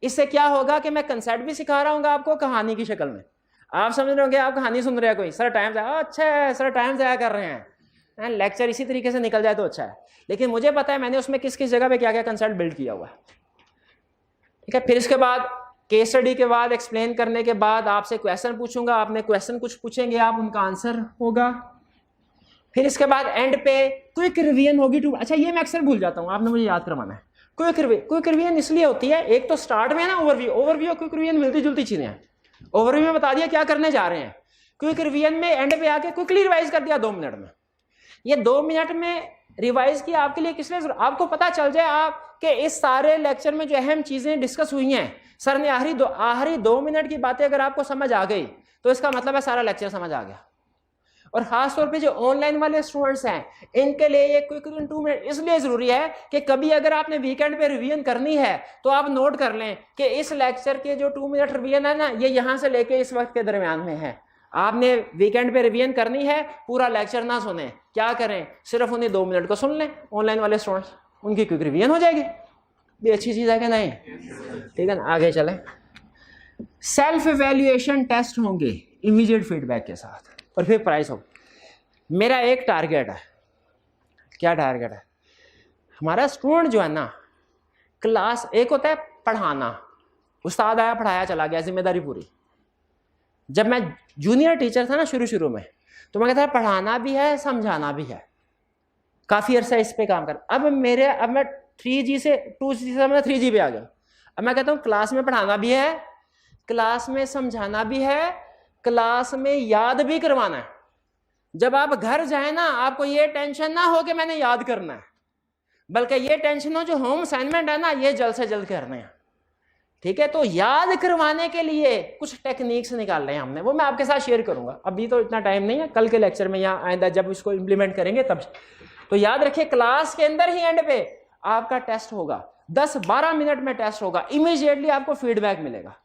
इससे क्या होगा कि मैं कंसेप्ट भी सिखा रहा हूँ आपको कहानी की शक्ल में। आप समझ रहे होंगे आप कहानी सुन रहे हैं, कोई सर टाइम जाया, अच्छा है सर टाइम जाया कर रहे हैं, लेक्चर इसी तरीके से निकल जाए तो अच्छा है। लेकिन मुझे पता है मैंने उसमें किस किस जगह पे क्या क्या कंसेप्ट बिल्ड किया हुआ है। ठीक है, फिर इसके बाद केस स्टडी के बाद एक्सप्लेन करने के बाद आपसे क्वेश्चन पूछूंगा, आपने क्वेश्चन कुछ पूछेंगे, आप उनका आंसर होगा। फिर इसके बाद एंड पे क्विक रिवीजन होगी। अच्छा ये मैं अक्सर भूल जाता हूँ, आपने मुझे याद करवाना है। क्विक रिवीजन इसलिए होती है, एक तो स्टार्ट में ना ओवरव्यू और क्विक रिवीजन मिलती जुलती चीजें हैं। ओवरव्यू में बता दिया क्या करने जा रहे हैं, क्विक रिवीजन में एंड पे आके क्विकली रिवाइज कर दिया 2 मिनट में। ये 2 मिनट में रिवाइज किया आपके लिए किस लिए, आपको पता चल जाए आप कि इस सारे लेक्चर में जो अहम चीजें डिस्कस हुई हैं, सर ने आखिरी 2 मिनट की बातें अगर आपको समझ आ गई तो इसका मतलब है सारा लेक्चर समझ आ गया। और खासतौर पे जो ऑनलाइन वाले स्टूडेंट्स हैं इनके लिए ये क्विक 2 मिनट इसलिए जरूरी है कि कभी अगर आपने वीकेंड पे रिवीजन करनी है तो आप नोट कर लें कि इस लेक्चर के जो 2 मिनट रिवीजन है ना, ये यहाँ से लेके इस वक्त के दरमियान में है। आपने वीकेंड पे रिवीजन करनी है, पूरा लेक्चर ना सुने, क्या करें सिर्फ उन्हें 2 मिनट को सुन लें। ऑनलाइन वाले स्टूडेंट्स उनकी क्विक रिवीजन हो जाएगी, भी अच्छी चीज है कि नहीं? ठीक है ना, आगे चलें। सेल्फ इवैल्यूएशन टेस्ट होंगे इमीडिएट फीडबैक के साथ, और फिर प्राइस होगा। मेरा एक टारगेट है, क्या टारगेट है हमारा? स्टूडेंट जो है ना, क्लास एक होता है पढ़ाना, उस्ताद आया पढ़ाया चला गया, जिम्मेदारी पूरी। जब मैं जूनियर टीचर था ना शुरू में, तो मैं कहता था पढ़ाना भी है समझाना भी है, काफी अरसा इस पे काम कर। अब मैं 3G से 2G से मैं 3G पे आ गया। अब मैं कहता हूँ क्लास में पढ़ाना भी है क्लास में समझाना भी है, क्लास में याद भी करवाना है। जब आप घर जाए ना, आपको ये टेंशन ना हो कि मैंने याद करना है, बल्कि ये टेंशन हो जो होम असाइनमेंट है ना, ये जल्द से जल्द करने हैं। ठीक है, तो याद करवाने के लिए कुछ टेक्निक्स निकाल रहे हैं हमने, वो मैं आपके साथ शेयर करूंगा। अभी तो इतना टाइम नहीं है, कल के लेक्चर में या आइंदा जब इसको इंप्लीमेंट करेंगे तब। तो याद रखिए, क्लास के अंदर ही एंड पे आपका टेस्ट होगा, 10-12 मिनट में टेस्ट होगा, इमीडिएटली आपको फीडबैक मिलेगा।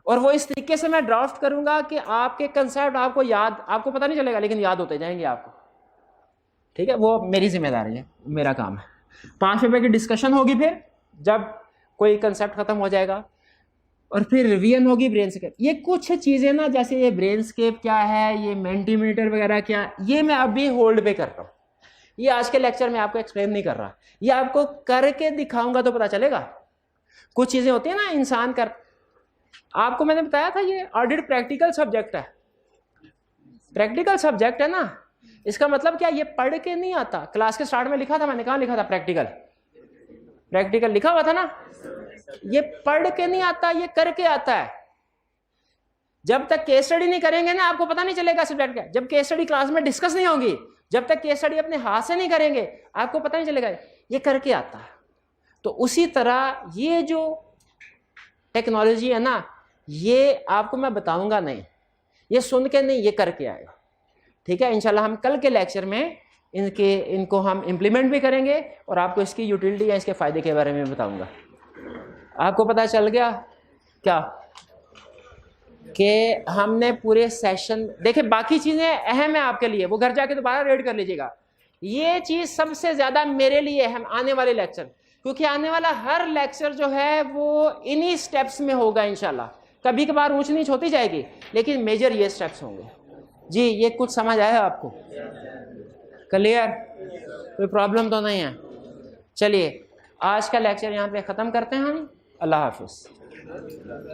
और वो इस तरीके से मैं ड्राफ्ट करूंगा कि आपके कंसेप्ट आपको याद, आपको पता नहीं चलेगा लेकिन याद होते जाएंगे आपको। ठीक है, वो मेरी जिम्मेदारी है, मेरा काम है। 5 रुपए की डिस्कशन होगी, फिर जब कोई कंसेप्ट खत्म हो जाएगा, और फिर रिवीजन होगी ब्रेन स्केप। ये कुछ चीजें ना, जैसे ये ब्रेन स्केप क्या है, ये मेंटीमीटर वगैरह क्या, ये मैं अभी होल्ड पे कर रहा हूँ। ये आज के लेक्चर में आपको एक्सप्लेन नहीं कर रहा, ये आपको करके दिखाऊंगा तो पता चलेगा। कुछ चीजें होती है ना इंसान कर, आपको मैंने बताया था ये ऑडिट प्रैक्टिकल सब्जेक्ट है। प्रैक्टिकल सब्जेक्ट है ना, इसका मतलब क्या, ये पढ़ के नहीं आता। क्लास के स्टार्ट में लिखा था, मैंने कहा लिखा था प्रैक्टिकल, प्रैक्टिकल लिखा हुआ था ना। ये पढ़ के नहीं आता, ये करके आता है। जब तक केस स्टडी नहीं करेंगे ना, आपको पता नहीं चलेगा सब्जेक्ट का। जब केस स्टडी क्लास में डिस्कस नहीं होगी, जब तक केस स्टडी अपने हाथ से नहीं करेंगे, आपको पता नहीं चलेगा, ये करके आता है। तो उसी तरह ये जो टेक्नोलॉजी है ना, ये आपको मैं बताऊंगा नहीं, ये सुन के नहीं, ये करके आएगा। ठीक है, इंशाल्लाह हम कल के लेक्चर में इनको हम इम्प्लीमेंट भी करेंगे और आपको इसकी यूटिलिटी या इसके फ़ायदे के बारे में बताऊंगा। आपको पता चल गया क्या कि हमने पूरे सेशन देखे। बाकी चीज़ें अहम है आपके लिए, वो घर जाके दोबारा रीड कर लीजिएगा। ये चीज़ सबसे ज़्यादा मेरे लिए अहम, आने वाले लेक्चर, क्योंकि आने वाला हर लेक्चर जो है वो इन्हीं स्टेप्स में होगा इंशाल्लाह। कभी कभार ऊंच नीच होती जाएगी, लेकिन मेजर ये स्टेप्स होंगे। जी, ये कुछ समझ आया आपको? क्लियर? कोई प्रॉब्लम तो नहीं है? चलिए, आज का लेक्चर यहाँ पे ख़त्म करते हैं हम। अल्लाह हाफिज़।